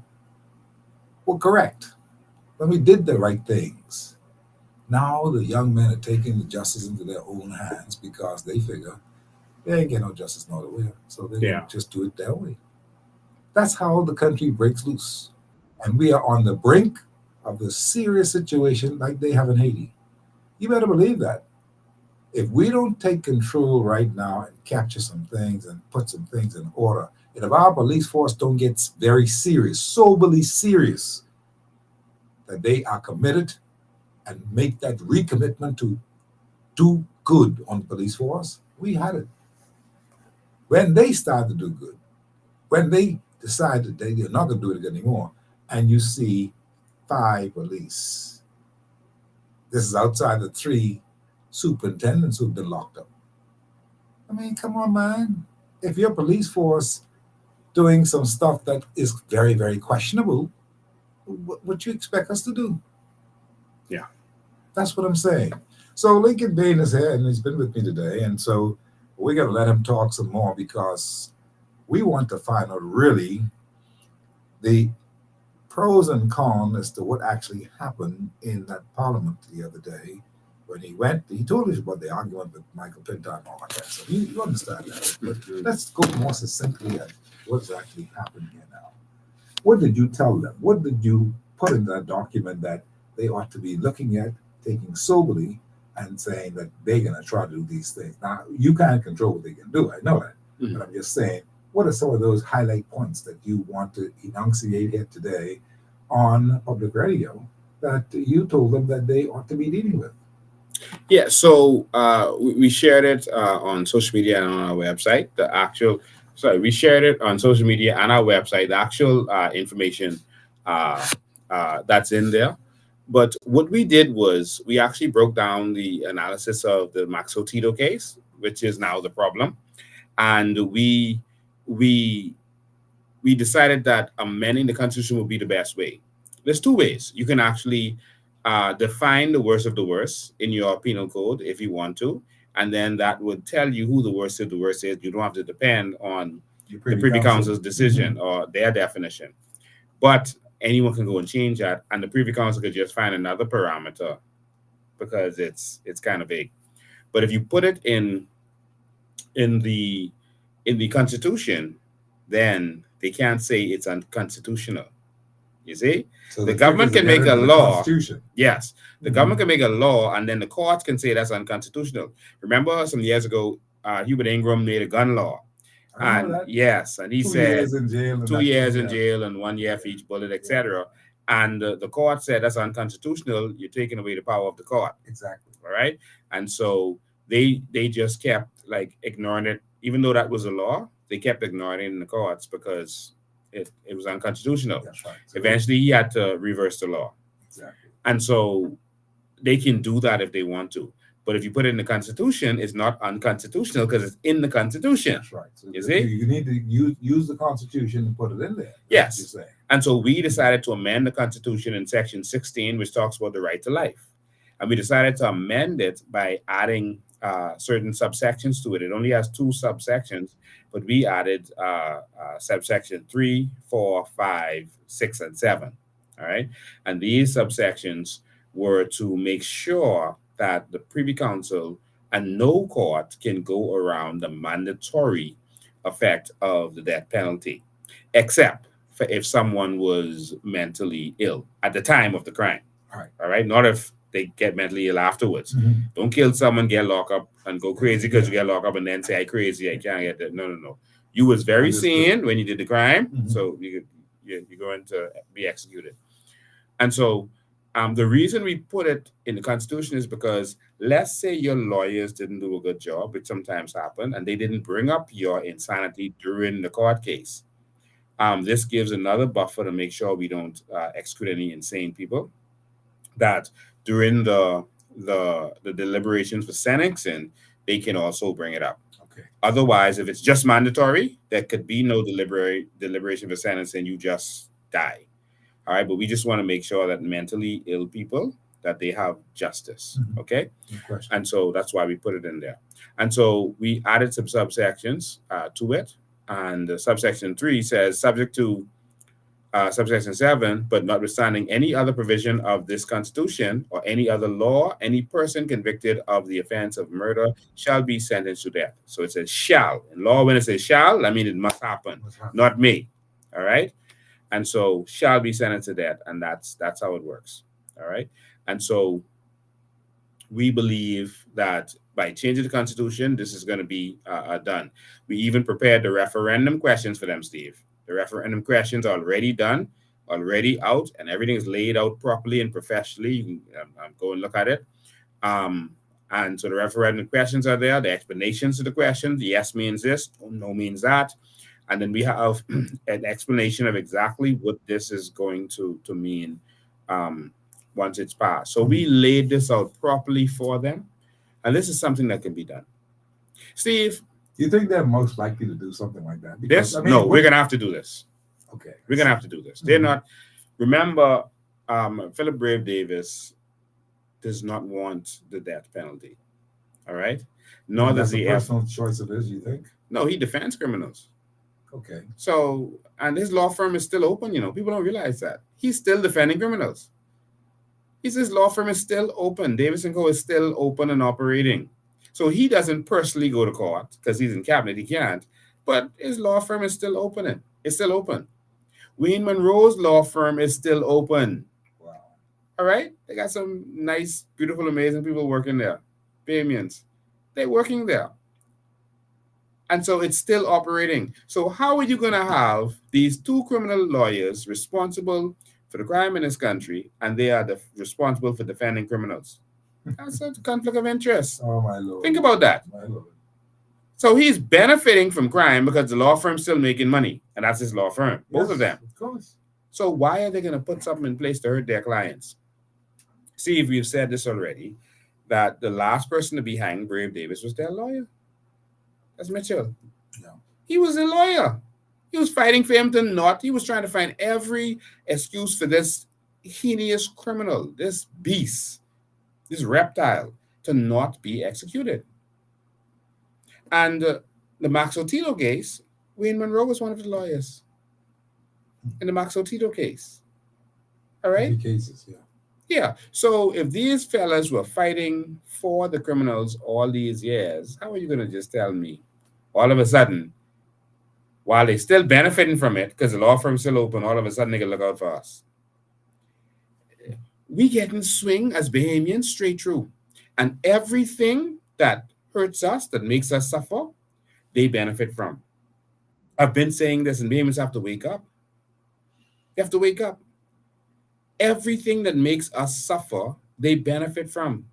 correct, when we did the right things. Now the young men are taking the justice into their own hands because they figure they ain't get no justice nowhere, so they just do it their way. That's how the country breaks loose. And we are on the brink of the serious situation like they have in Haiti. You better believe that. If we don't take control right now and capture some things and put some things in order, and if our police force don't get very serious, soberly serious, that they are committed and make that recommitment to do good on the police force, we had it. When they start to do good, when they decide that they're not going to do it anymore, and you see 5 police, this is outside the 3 superintendents who've been locked up. I mean, come on, man. If your police force doing some stuff that is very, very questionable, what you expect us to do? Yeah. That's what I'm saying. So Lincoln Bain is here, and he's been with me today, and so we're going to let him talk some more because we want to find out really the pros and cons as to what actually happened in that parliament the other day when he told us about the argument with Michael Pintard and all that. So you understand that. But let's go more succinctly at what's actually happened here now. What did you tell them? What did you put in that document that they ought to be looking at, taking soberly, and saying that they're going to try to do these things? Now, you can't control what they can do. I know that. But I'm just saying, what are some of those highlight points that you want to enunciate here today on public radio that you told them that they ought to be dealing with? Yeah, so we shared it on social media and on our website. We shared it on social media and our website, the actual information that's in there. But what we did was we actually broke down the analysis of the Maxo Tito case, which is now the problem. And we decided that amending the Constitution would be the best way. There's 2 ways. You can actually define the worst of the worst in your penal code if you want to, and then that would tell you who the worst of the worst is. You don't have to depend on the Privy Council's decision or their definition. But anyone can go and change that, and the Privy Council could just find another parameter because it's kind of vague. But if you put it in the Constitution, then they can't say it's unconstitutional. You see, So the government can make a law. Yes, the Mhm. government can make a law, and then the courts can say that's unconstitutional. Remember, some years ago, Hubert Ingram made a gun law, I know and that. yes, and he 2 said years in jail. And 2 years in yeah. jail and 1 year for each bullet, etc. And the court said that's unconstitutional. You're taking away the power of the court. Exactly. All right, and so they just kept like ignoring it, even though that was a law. They kept ignoring it in the courts because it was unconstitutional. That's right. So Eventually, he had to reverse the law. exactly. And so they can do that if they want to. But if you put it in the Constitution, it's not unconstitutional because it's in the Constitution. That's right. So You see? you need to use the Constitution and put it in there. Yes. That's what you're saying. And so we decided to amend the Constitution in Section 16, which talks about the right to life. And we decided to amend it by adding certain subsections to it. It only has 2 subsections, but we added subsection 3, 4, 5, 6, and 7. All right. And these subsections were to make sure that the Privy Council and no court can go around the mandatory effect of the death penalty, except for if someone was mentally ill at the time of the crime. All right. Not if they get mentally ill afterwards. Mhm. Don't kill someone, get locked up, and go crazy because you get locked up and then say, "I crazy, I can't get that." No. You was very Understood. sane when you did the crime, Mhm. so you're going to be executed. And so the reason we put it in the Constitution is because let's say your lawyers didn't do a good job, which sometimes happen, and they didn't bring up your insanity during the court case. This gives another buffer to make sure we don't execute any insane people. That during the deliberations for sentencing, they can also bring it up. Okay. Otherwise, if it's just mandatory, there could be no deliberation for sentencing. You just die. All right, but we just want to make sure that mentally ill people, that they have justice. Mhm. Okay. No question. And so that's why we put it in there. And so we added some subsections to it. And subsection 3 says, subject to subsection 7, but notwithstanding any other provision of this Constitution or any other law, any person convicted of the offense of murder shall be sentenced to death. So it says shall. In law, when it says shall, I mean it must happen, What's happening? not may. All right. And so shall be sentenced to death. And that's how it works. All right. And so we believe that by changing the Constitution, this is going to be done. We even prepared the referendum questions for them, Steve. The referendum questions are already done, already out, and everything is laid out properly and professionally. You can go and look at it. And so the referendum questions are there, the explanations to the questions. Yes means this, no means that. And then we have an explanation of exactly what this is going to mean once it's passed. So we laid this out properly for them. And this is something that can be done. Steve? Do you think they're most likely to do something like that? Because, no, we're going to have to do this. Okay. We're going to have to do this. They're not. Remember, Philip Brave Davis does not want the death penalty. All right? Nor does he have a personal choice of his, you think? No, he defends criminals. Okay. So, and his law firm is still open, People don't realize that. He's still defending criminals. His law firm is still open. Davis & Co. is still open and operating. So he doesn't personally go to court because he's in cabinet. He can't. But his law firm is still open. It's still open. Wayne Monroe's law firm is still open. Wow. All right? They got some nice, beautiful, amazing people working there. Bahamians. They're working there. And so it's still operating. So how are you going to have these two criminal lawyers responsible for the crime in this country, and they are responsible for defending criminals? That's a conflict of interest. Oh, my Lord. Think about that. My Lord. So he's benefiting from crime because the law firm's still making money, and that's his law firm, both of them. Of course. So why are they going to put something in place to hurt their clients? See, if we've said this already, that the last person to be hanged, Brave Davis, was their lawyer. That's Mitchell. No. He was a lawyer. He was fighting for him to not. He was trying to find every excuse for this heinous criminal, this beast, this reptile, to not be executed. And the Max Otito case, Wayne Monroe was one of the lawyers in the Max Otito case. All right? Many cases, yeah. Yeah. So if these fellas were fighting for the criminals all these years, how are you going to just tell me all of a sudden, while they're still benefiting from it, because the law firm's still open, all of a sudden they can look out for us? We getting swing as Bahamians straight through. And everything that hurts us, that makes us suffer, they benefit from. I've been saying this, and Bahamians have to wake up. You have to wake up. Everything that makes us suffer, they benefit from.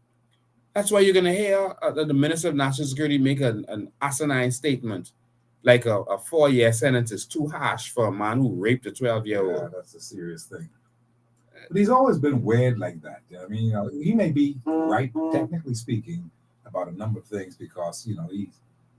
That's why you're going to hear the Minister of National Security make an asinine statement, like a 4-year sentence is too harsh for a man who raped a 12-year-old. Yeah, that's a serious thing. But he's always been weird like that. I mean, he may be right, technically speaking, about a number of things because, he's going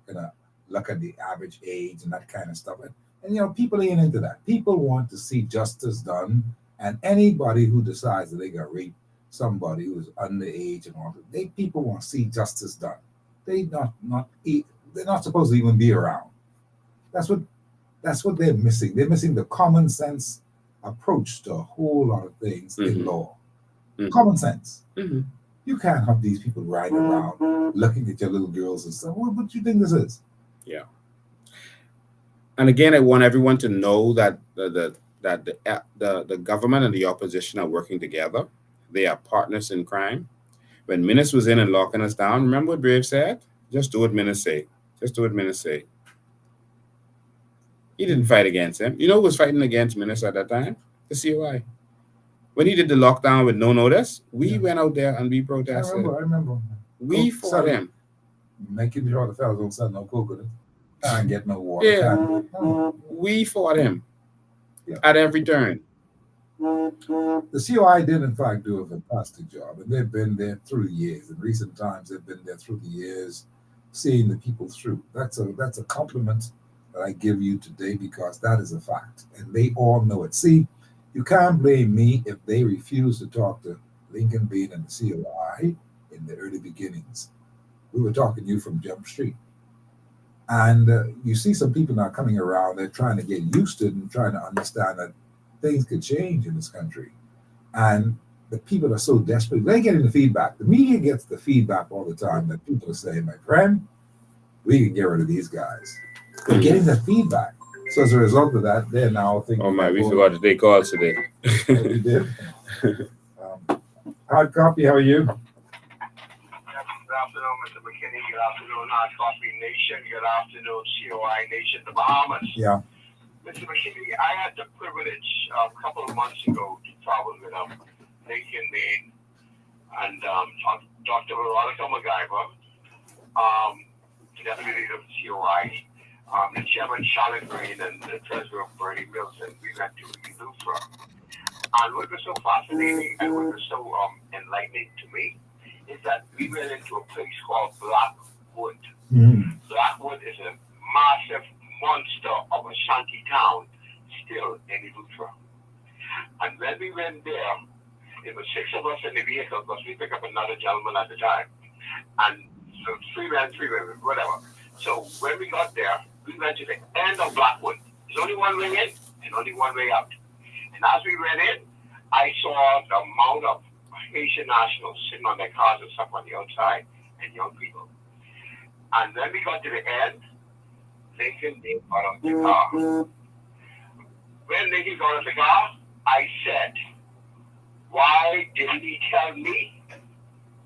to look at the average age and that kind of stuff. And people ain't into that. People want to see justice done. And anybody who decides that they got raped, somebody who is underage and all that, people want to see justice done. They're not supposed to even be around. That's what they're missing. They're missing the common sense approach to a whole lot of things in law. Mm-hmm. Common sense. Mm-hmm. You can't have these people riding around looking at your little girls and stuff. What do you think this is? Yeah. And again, I want everyone to know that the government and the opposition are working together. They are partners in crime. When Minnis was in and locking us down, remember what Brave said? Just do what Minnis say. Just do what Minnis say. He didn't fight against him. You know who was fighting against Minnis at that time? The COI. When he did the lockdown with no notice, we went out there and we protested. I remember. We fought him. Making sure the fellas don't sell no coconut. Can't get no water. Yeah. We fought him at every turn. The COI did, in fact, do a fantastic job. And they've been there through the years. In recent times, they've been there through the years, seeing the people through. That's a compliment that I give you today because that is a fact. And they all know it. See, you can't blame me if they refuse to talk to Lincoln Bain and the COI in the early beginnings. We were talking to you from Jump Street. And you see some people now coming around, they're trying to get used to it and trying to understand that things could change in this country. And the people are so desperate. They're getting the feedback. The media gets the feedback all the time that people are saying, my friend, we can get rid of these guys. They're getting the feedback. So as a result of that, they're now thinking. Oh my, we forgot to take calls today. We did. Hard copy, how are you? Good afternoon, Mr. McKinney. Good afternoon, Hard Coffee Nation. Good afternoon, COI Nation, the Bahamas. Yeah. Mr. McKinney, I had the privilege a couple of months ago to travel with Lincoln Bain and Dr. Veronica MacGyver, deputy leader of COI, the chairman Charlotte Bain, and the treasurer Bernie Wilson. We went to Eleuthera. And what was so fascinating and what was so enlightening to me is that we went into a place called Blackwood. Mm-hmm. Blackwood is a massive monster of a shanty town still in Eleuthera. And when we went there, it was 6 of us in the vehicle because we picked up another gentleman at the time. And so 3 men, whatever. So when we got there, we went to the end of Blackwood. There's only one way in and only one way out. And as we went in, I saw the amount of Haitian nationals sitting on their cars and stuff on the outside and young people. And when we got to the end, Lincoln got out of the car. When Lincoln got out of the car, I said, why didn't he tell me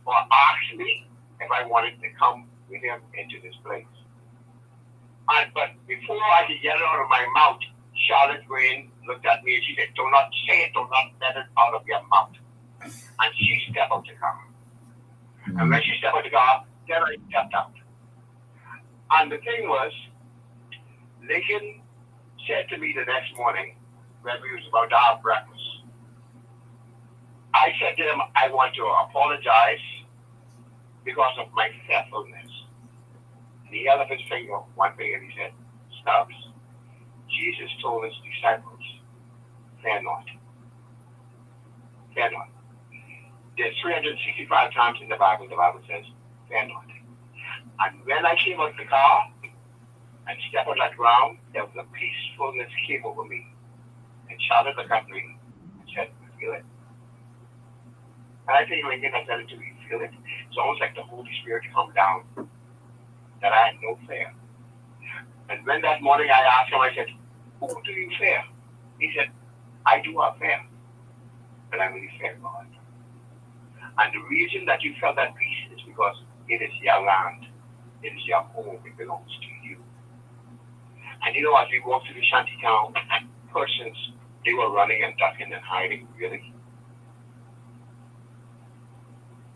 or ask me if I wanted to come with him into this place? But before I could get it out of my mouth, Charlotte Green looked at me and she said, do not say it, do not let it out of your mouth. And she stepped out the car. And when she stepped out the car, then I stepped out. And the thing was, Lincoln said to me the next morning, when we was about to have breakfast, I said to him, I want to apologize because of my faithfulness. And he held up his finger, one finger, and he said, Stubbs, Jesus told his disciples, fear not. Fear not. There's 365 times in the Bible says, fear not. And when I came out of the car and stepped on that ground, there was a peacefulness came over me. And Charlotte looked at me and said, feel it. And I think Lincoln, I said it to you, feel it. It's almost like the Holy Spirit come down, that I had no fear. And when that morning I asked him, I said, who do you fear? He said, I do have fear, but I really fear God. And the reason that you felt that peace is because it is your land, it is your home, it belongs to you. And you know, as we walked through the shanty town, persons, they were running and ducking and hiding, really.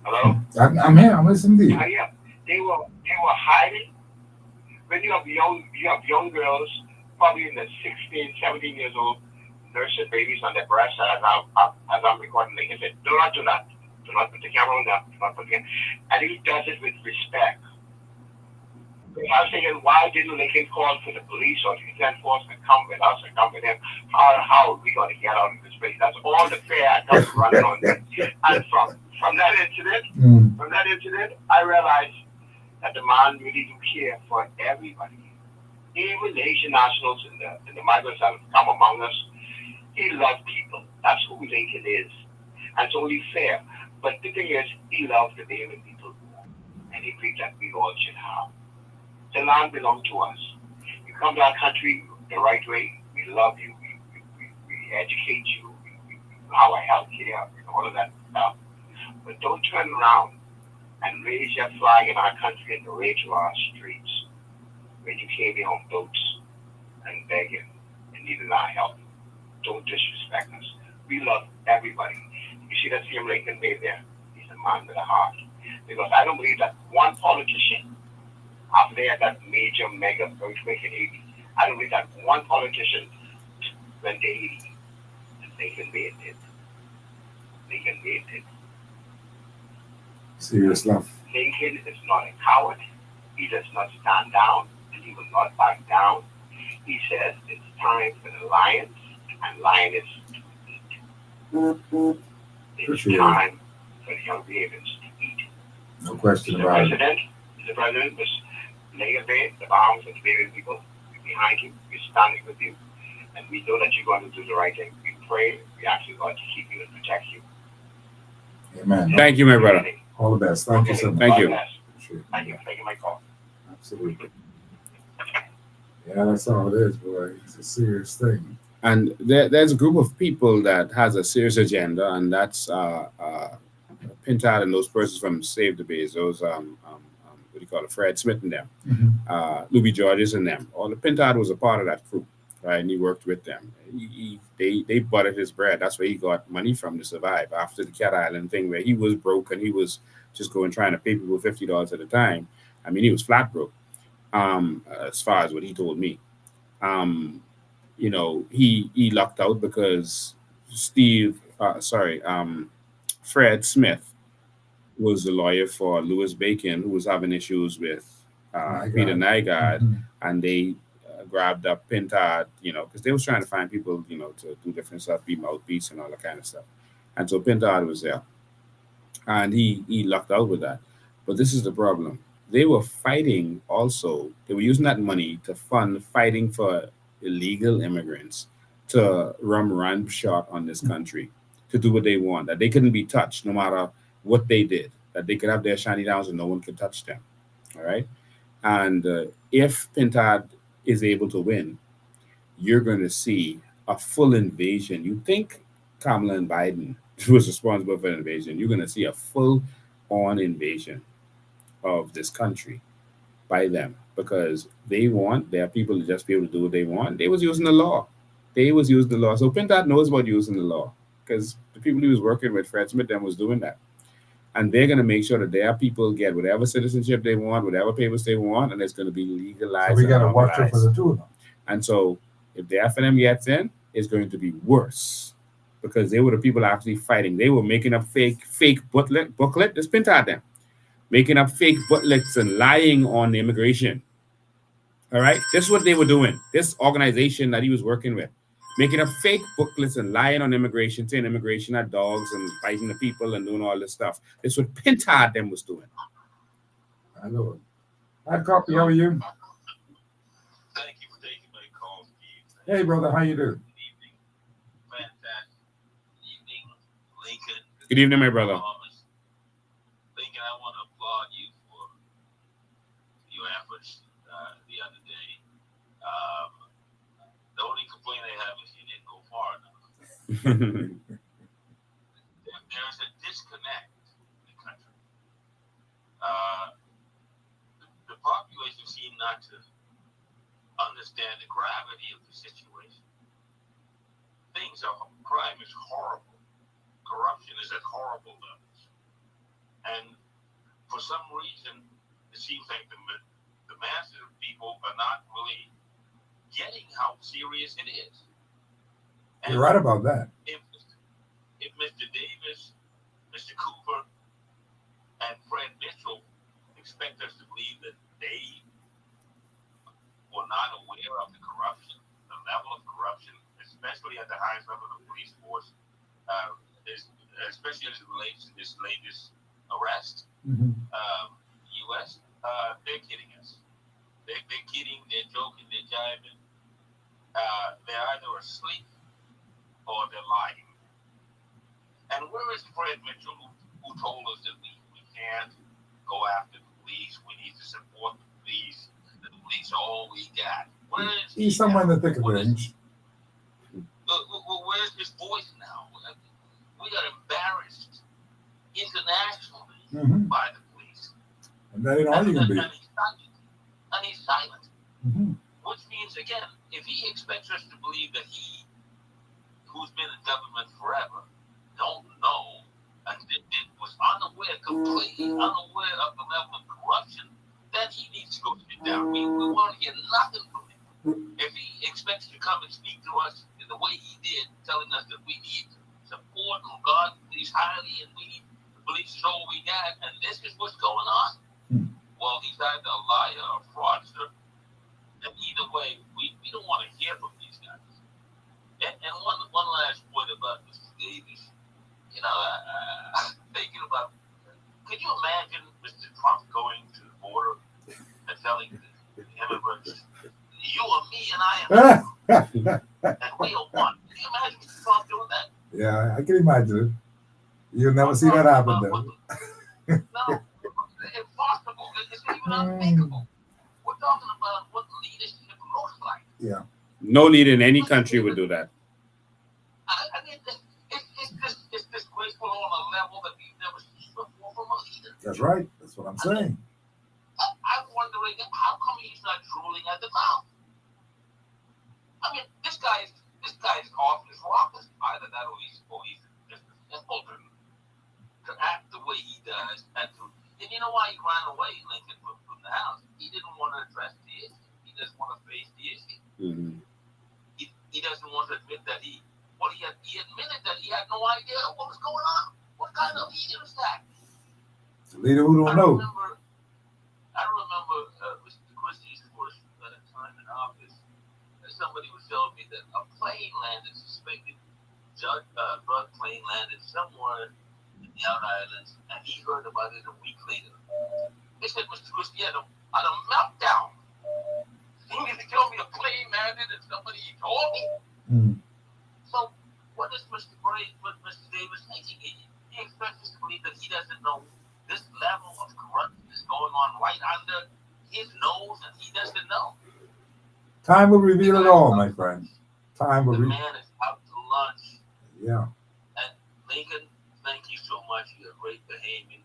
Hello? I'm here, I'm listening to you. Yeah. They were hiding. When you have young girls, probably in the 16, 17 years old, nursing babies on their breasts, as I'm recording, Lincoln said, do not do that. Do not put the camera on them. Do not put the camera. And he does it with respect. I was thinking, why didn't Lincoln call for the police or the defense force to come with us and come with him? How are we going to get out of this place? That's all the fear I got running on them. And from that incident, I realized that the man really do care for everybody. Even the Asian nationals and the migrants that have come among us, he loves people. That's who Lincoln is. And it's only fair. But the thing is, he loves the Bain people more. And he believes that we all should have. The land belongs to us. You come to our country the right way, we love you, we educate you, we have our health care, and all of that stuff. But don't turn around and raise your flag in our country and parade to our streets when you came here on boats and begging and needing our help. Don't disrespect us. We love everybody. You see that same Lincoln Bay there? He's a man with a heart. Because I don't believe that one politician, after they had that major mega earthquake in Haiti, I don't believe that one politician went to Haiti. And Lincoln Bay did. Lincoln Bay did. Serious love. Lincoln is not a coward. He does not stand down, and he will not back down. He says it's time for the lions and lioness to eat. It's time for the young ravens to eat. No question about it. The president was Lincoln Bay, the Bahamas and the Bain people. We're behind you. We're standing with you. And we know that you're going to do the right thing. We pray. We ask you, God, to keep you and protect you. Amen. Thank you, my brother. All the best. Thank you so much. Thank you. Thank you for taking my call. Absolutely. Yeah, that's all it is, boy. It's a serious thing. And there's a group of people that has a serious agenda, and that's Pintard and those persons from Save the Base, those what do you call it, Fred Smith and them, Louis Georges and them. All the Pintard was a part of that crew, right? And he worked with them. They buttered his bread. That's where he got money from to survive after the Cat Island thing, where he was broke and he was just going trying to pay people $50 at a time. I mean, he was flat broke, as far as what he told me. Um, he lucked out because Fred Smith was the lawyer for Louis Bacon, who was having issues with Peter Nygaard, and they grabbed up Pintard, because they was trying to find people, to do different stuff, be mouthpiece and all that kind of stuff. And so Pintard was there, and he lucked out with that. But this is the problem. They were fighting also. They were using that money to fund fighting for illegal immigrants to run shot on this country, to do what they want, that they couldn't be touched no matter what they did, that they could have their shiny downs and no one could touch them. All right. And if Pintard is able to win, you're going to see a full invasion. You think Kamala and Biden was responsible for the invasion. You're going to see a full on invasion of this country by them, because they want their people to just be able to do what they want. They was using the law. So Pintard knows about using the law, because the people he was working with, Fred Smith, them was doing that. And they're going to make sure that their people get whatever citizenship they want, whatever papers they want, and it's going to be legalized. So we got to watch out for the two of them. And so if the FNM gets in, it's going to be worse, because they were the people actually fighting. They were making up fake booklet. This Pintard them making up fake booklets and lying on the immigration. All right, this is what they were doing. This organization that he was working with, making up fake booklets and lying on immigration, saying immigration are dogs and fighting the people and doing all this stuff. This is what Pintard them was doing. I know it. Hi, Coffee. How are you? Thank you for taking my call, Steve. Hey, brother. How you doing? Good evening. Fantastic. Good evening, Lincoln. Good evening, my brother. Lincoln, I want to applaud you for your efforts the other day. The only complaint I have is you didn't go far enough. There's a disconnect in the country. The population seem not to understand the gravity of the situation. Crime is horrible. Corruption is at horrible levels. And for some reason, it seems like the masses of people are not really getting how serious it is. And You're right about that. If Mr. Davis, Mr. Cooper, and Fred Mitchell expect us to believe that they were not aware of the corruption, the level of corruption, especially at the highest level of the police force, especially as it relates to this latest arrest, U.S., they're kidding us. They're kidding, they're joking, they're jiving. They're either asleep or they're lying. And where is Fred Mitchell, who told us that we can't go after the police, we need to support the police are all we got? Where is he? He's somewhere in the thick of things. Where's his voice now? We got embarrassed internationally by the police. And that ain't all you can be. And he's silent. Which means, again, if he expects us to believe that he, who's been in government forever, don't know and was unaware, completely unaware of the level of corruption, then he needs to go sit down. We want to hear nothing from him. If he expects to come and speak to us in the way he did, telling us that we need support and God police highly and we need the police is all we got and this is what's going on. Well, he's either a liar or a fraudster. And either way, we don't want to hear from these guys. And one last point about Mr. Davis. You know, thinking about, could you imagine Mr. Trump going to the border and telling the immigrants, you are me and I am you, and we are one? Can you imagine Mr. Trump doing that? Yeah, I can imagine it. You'll never see that happen, though. No, impossible. It's even unthinkable. We're talking about what leadership looks Yeah. No leader in any country would do that. I mean, it's disgraceful on a level that we've never seen before from a leader. That's right. That's what I'm saying. I'm wondering how come he's not drooling at the mouth. I mean, this guy's off his rockers. Either that or he's just open to act the way he does. And you know why he ran away, Lincoln, from the house? He didn't want to address the issue. He doesn't want to face the issue. Mm-hmm. He doesn't want to admit that he admitted that he had no idea what was going on. What kind of leader is that? It's a leader who don't know. I remember Mr. Christie's first time in office. Somebody was telling me that a plane landed, suspected drug plane landed somewhere in the outer islands, and he heard about it a week later. They said Mr. Christie had a meltdown. He didn't tell me a plane landed and somebody told me. Mm. So what is Mr. Davis thinking? He expects us to believe that he doesn't know this level of corruption is going on right under his nose, and he doesn't know. Time will reveal it all, my friend. Time will The reveal. man is out to lunch. Yeah. And Lincoln, thank you so much. You're a great Bahamian.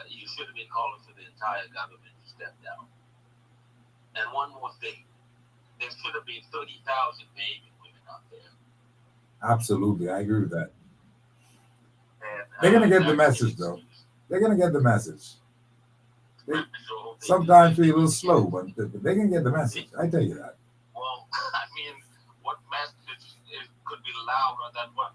You should have been calling for the entire government to step down. And one more thing. There should have been 30,000 Bahamian women out there. Absolutely, I agree with that. And, They're gonna get the message, though. They're gonna get the message. Sometimes feel a little slow, but they can get the message. I tell you that. Well, I mean, what message could be louder than what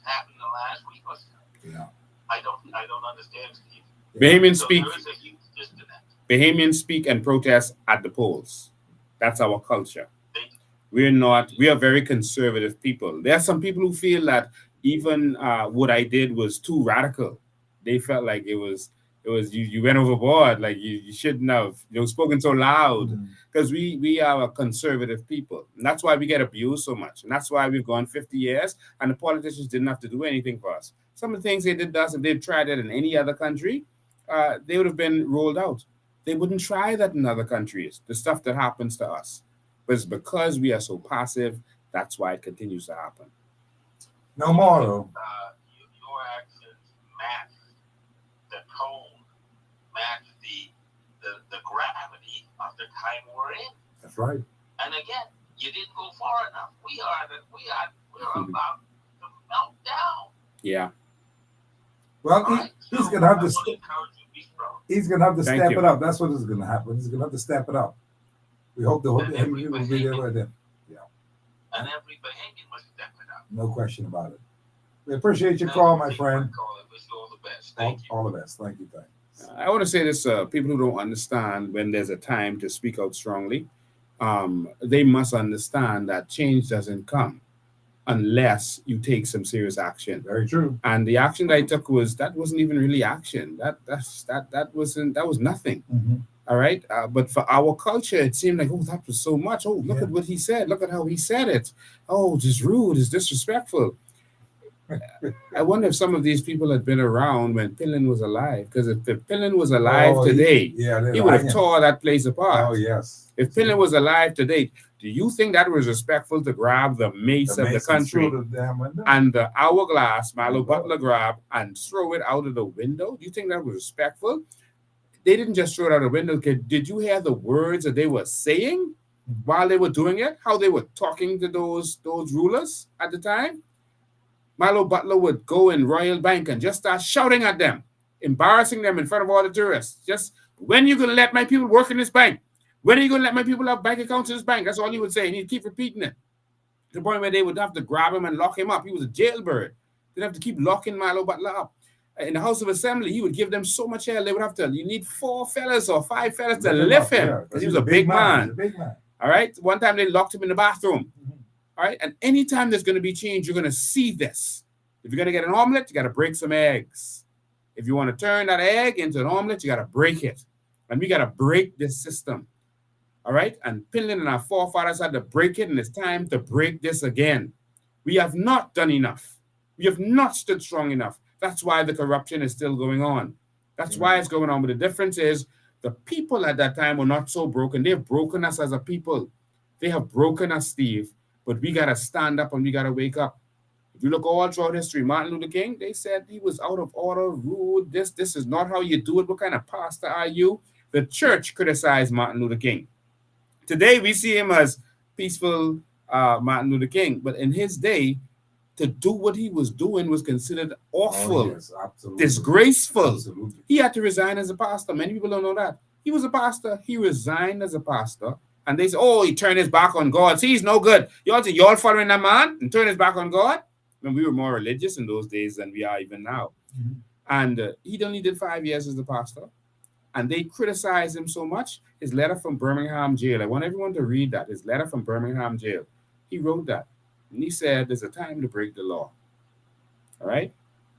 happened the last week or so? Yeah. I don't understand, Steve. Bahamians So speak. there is a huge disconnect. Bahamians speak and protest at the polls. That's our culture. We are very conservative people. There are some people who feel that even what I did was too radical. They felt like it was you went overboard, like you shouldn't have spoken so loud, because we are a conservative people, and that's why we get abused so much, and that's why we've gone 50 years and the politicians didn't have to do anything for us. Some of the things they did to us, if they'd tried it in any other country, they would have been rolled out. They wouldn't try that in other countries, the stuff that happens to us. But it's because we are so passive, that's why it continues to happen. No more. Your actions match the tone, match the gravity of the time we're in. That's right. And again, you didn't go far enough. We're about to melt down. Yeah. Well, Right? he's So gonna have I to. want to encourage you to be strong. He's gonna have to Thank step you. it up. That's what is gonna happen. He's gonna have to step it up. We hope the whole And thing every will be there with him. And every Bahamian must step it up. No question about it. We appreciate your call, my friend. Wish you all the best. Thank you. All the best. Thank you. Thanks. I want to say this: people who don't understand when there's a time to speak out strongly, they must understand that change doesn't come unless you take some serious action. Very true. And the action that I took wasn't even really action. That was nothing. Mm-hmm. All right. But for our culture, it seemed like, oh, that was so much. Oh, look Yeah. at what he said. Look at how he said it. Oh, it's rude. It's disrespectful. I wonder if some of these people had been around when Pillin was alive. Because if Pillin was alive today, he would have tore that place apart. Oh, yes. If Pillin was alive today, do you think that was respectful to grab the mace of the country and the hourglass Milo Butler grabbed and throw it out of the window? Do you think that was respectful? They didn't just throw it out the window. Did you hear the words that they were saying while they were doing it? How they were talking to those rulers at the time? Milo Butler would go in Royal Bank and just start shouting at them, embarrassing them in front of all the tourists. Just, when are you going to let my people work in this bank? When are you going to let my people have bank accounts in this bank? That's all he would say. And he'd keep repeating it. To the point where they would have to grab him and lock him up. He was a jailbird. They'd have to keep locking Milo Butler up. In the House of Assembly, he would give them so much hell. They would have to, you need 4 fellas or 5 fellas to lift him. Because he was a big man. He's a big man. All right. One time they locked him in the bathroom. All right. And anytime there's going to be change, you're going to see this. If you're going to get an omelet, you got to break some eggs. If you want to turn that egg into an omelet, you got to break it. And we got to break this system. All right. And Pillin and our forefathers had to break it. And it's time to break this again. We have not done enough. We have not stood strong enough. That's why the corruption is still going on. That's why it's going on. But the difference is the people at that time were not so broken. They've broken us as a people. They have broken us, Steve, but we got to stand up and we got to wake up. If you look all throughout history, Martin Luther King, they said he was out of order, rude. This is not how you do it. What kind of pastor are you? The church criticized Martin Luther King. Today, we see him as peaceful Martin Luther King, but in his day, to do what he was doing was considered awful, Oh, yes, absolutely. disgraceful. Absolutely. He had to resign as a pastor. Many people don't know that. He was a pastor. He resigned as a pastor. And they say, oh, he turned his back on God. See, he's no good. Y'all following that man and turn his back on God? And we were more religious in those days than we are even now. Mm-hmm. And he only did 5 years as a pastor. And they criticized him so much. His letter from Birmingham jail, I want everyone to read that. His letter from Birmingham jail. He wrote that. And he said, there's a time to break the law. All right?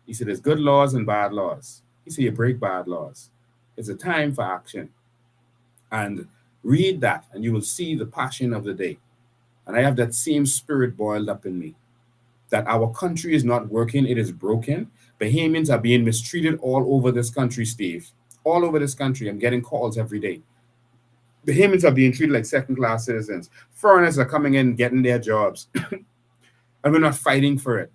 He said, there's good laws and bad laws. He said, you break bad laws. It's a time for action. And read that, and you will see the passion of the day. And I have that same spirit boiled up in me, that our country is not working, it is broken. Bahamians are being mistreated all over this country, Steve. All over this country. I'm getting calls every day. Bahamians are being treated like second-class citizens. Foreigners are coming in, getting their jobs. And we're not fighting for it.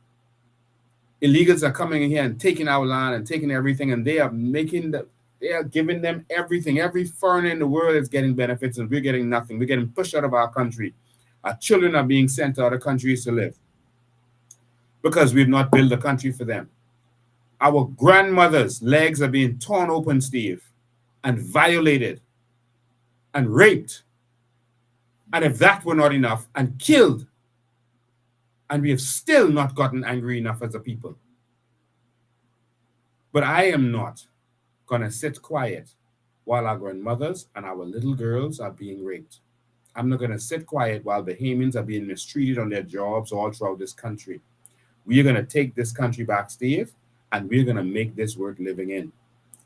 Illegals are coming in here and taking our land and taking everything, and they are giving them everything. Every foreigner in the world is getting benefits, and we're getting nothing. We're getting pushed out of our country. Our children are being sent to other countries to live because we've not built a country for them. Our grandmothers' legs are being torn open, Steve, and violated and raped. And if that were not enough, and killed. And we have still not gotten angry enough as a people. But I am not going to sit quiet while our grandmothers and our little girls are being raped. I'm not going to sit quiet while Bahamians are being mistreated on their jobs all throughout this country. We are going to take this country back, Steve, and we're going to make this worth living in.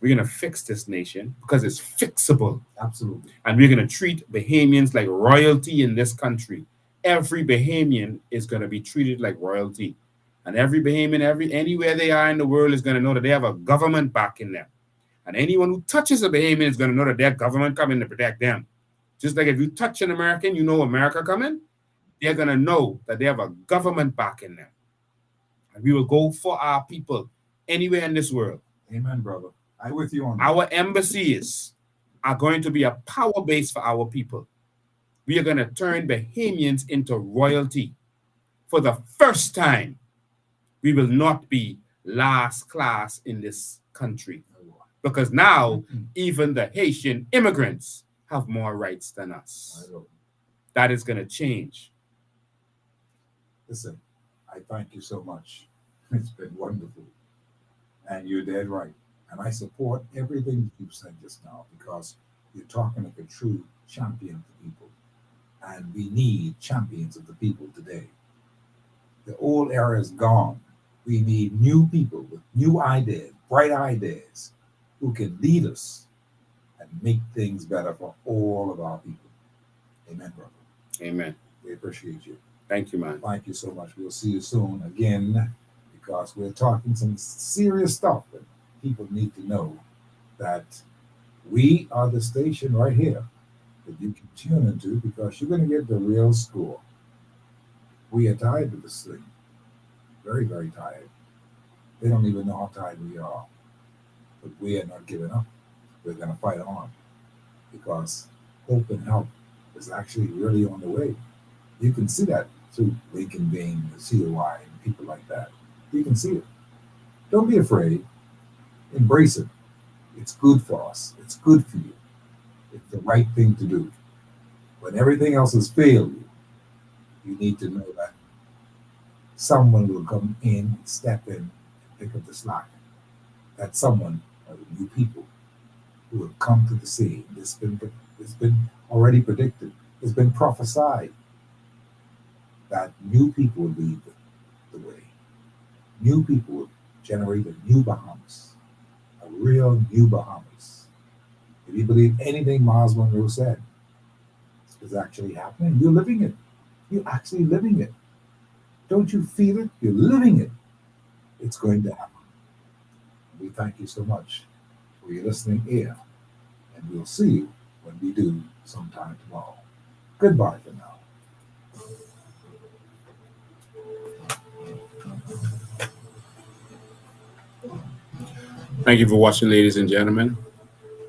We're going to fix this nation because it's fixable. Absolutely. And we're going to treat Bahamians like royalty in this country. Every Bahamian is going to be treated like royalty. And every Bahamian, anywhere they are in the world is going to know that they have a government backing them. And anyone who touches a Bahamian is going to know that their government coming to protect them. Just like if you touch an American, you know America coming. They're going to know that they have a government backing them. And we will go for our people anywhere in this world. Amen, brother. I'm with you on that. Our embassies are going to be a power base for our people. We are going to turn Bahamians into royalty. For the first time, we will not be last class in this country. Because now, even the Haitian immigrants have more rights than us. That is going to change. Listen, I thank you so much. It's been wonderful. And you're dead right. And I support everything you've said just now because you're talking like a true champion of the people. And we need champions of the people today. The old era is gone. We need new people with new ideas, bright ideas, who can lead us and make things better for all of our people. Amen, brother. Amen. We appreciate you. Thank you, man. Thank you so much. We'll see you soon again because we're talking some serious stuff and people need to know that we are the station right here that you can tune into because you're going to get the real score. We are tired of this thing. Very, very tired. They don't even know how tired we are. But we are not giving up. We're going to fight on because hope and help is actually really on the way. You can see that through Lincoln Bain, COI, and people like that. You can see it. Don't be afraid. Embrace it. It's good for us. It's good for you. It's the right thing to do. When everything else has failed you, you need to know that someone will come in, step in, and pick up the slack. That someone are the new people who will come to the scene. It's been already predicted. It's been prophesied that new people will lead the way. New people will generate a new Bahamas, a real new Bahamas. If you believe anything Miles Monroe said is actually happening, you're living it. You're actually living it. Don't you feel it? You're living it. It's going to happen. We thank you so much for your listening ear, and we'll see you when we do sometime tomorrow. Goodbye for now. Thank you for watching, ladies and gentlemen.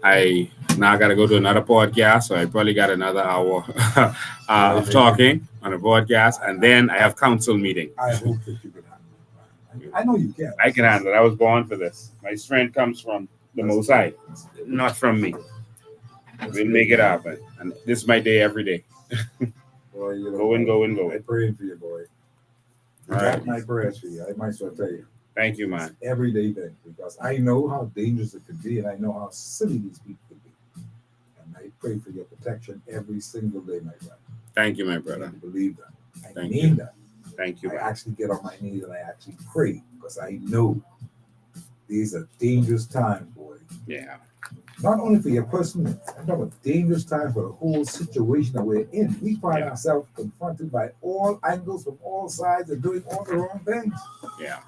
I now got to go to another podcast, so I probably got another hour of talking on a podcast, and then I have council meeting. I hope that you can handle it. I know you can. I can handle it. I was born for this. My strength comes from the Most High, not from me. We'll make it happen. And this is my day every day. Boy, you know, Go in. I'm praying for you, boy. All I right. got my prayers for you. I might as well tell you. Thank you, man. Everyday thing, because I know how dangerous it can be, and I know how silly these people can be. And I pray for your protection every single day, my friend. Thank you, my I brother. believe that. I Thank mean you. that. Thank you, I man. actually get on my knees and I actually pray because I know these are dangerous times, boy. Yeah. Not only for your person, I'm talking about dangerous times for the whole situation that we're in. We find ourselves confronted by all angles from all sides and doing all the wrong things. Yeah.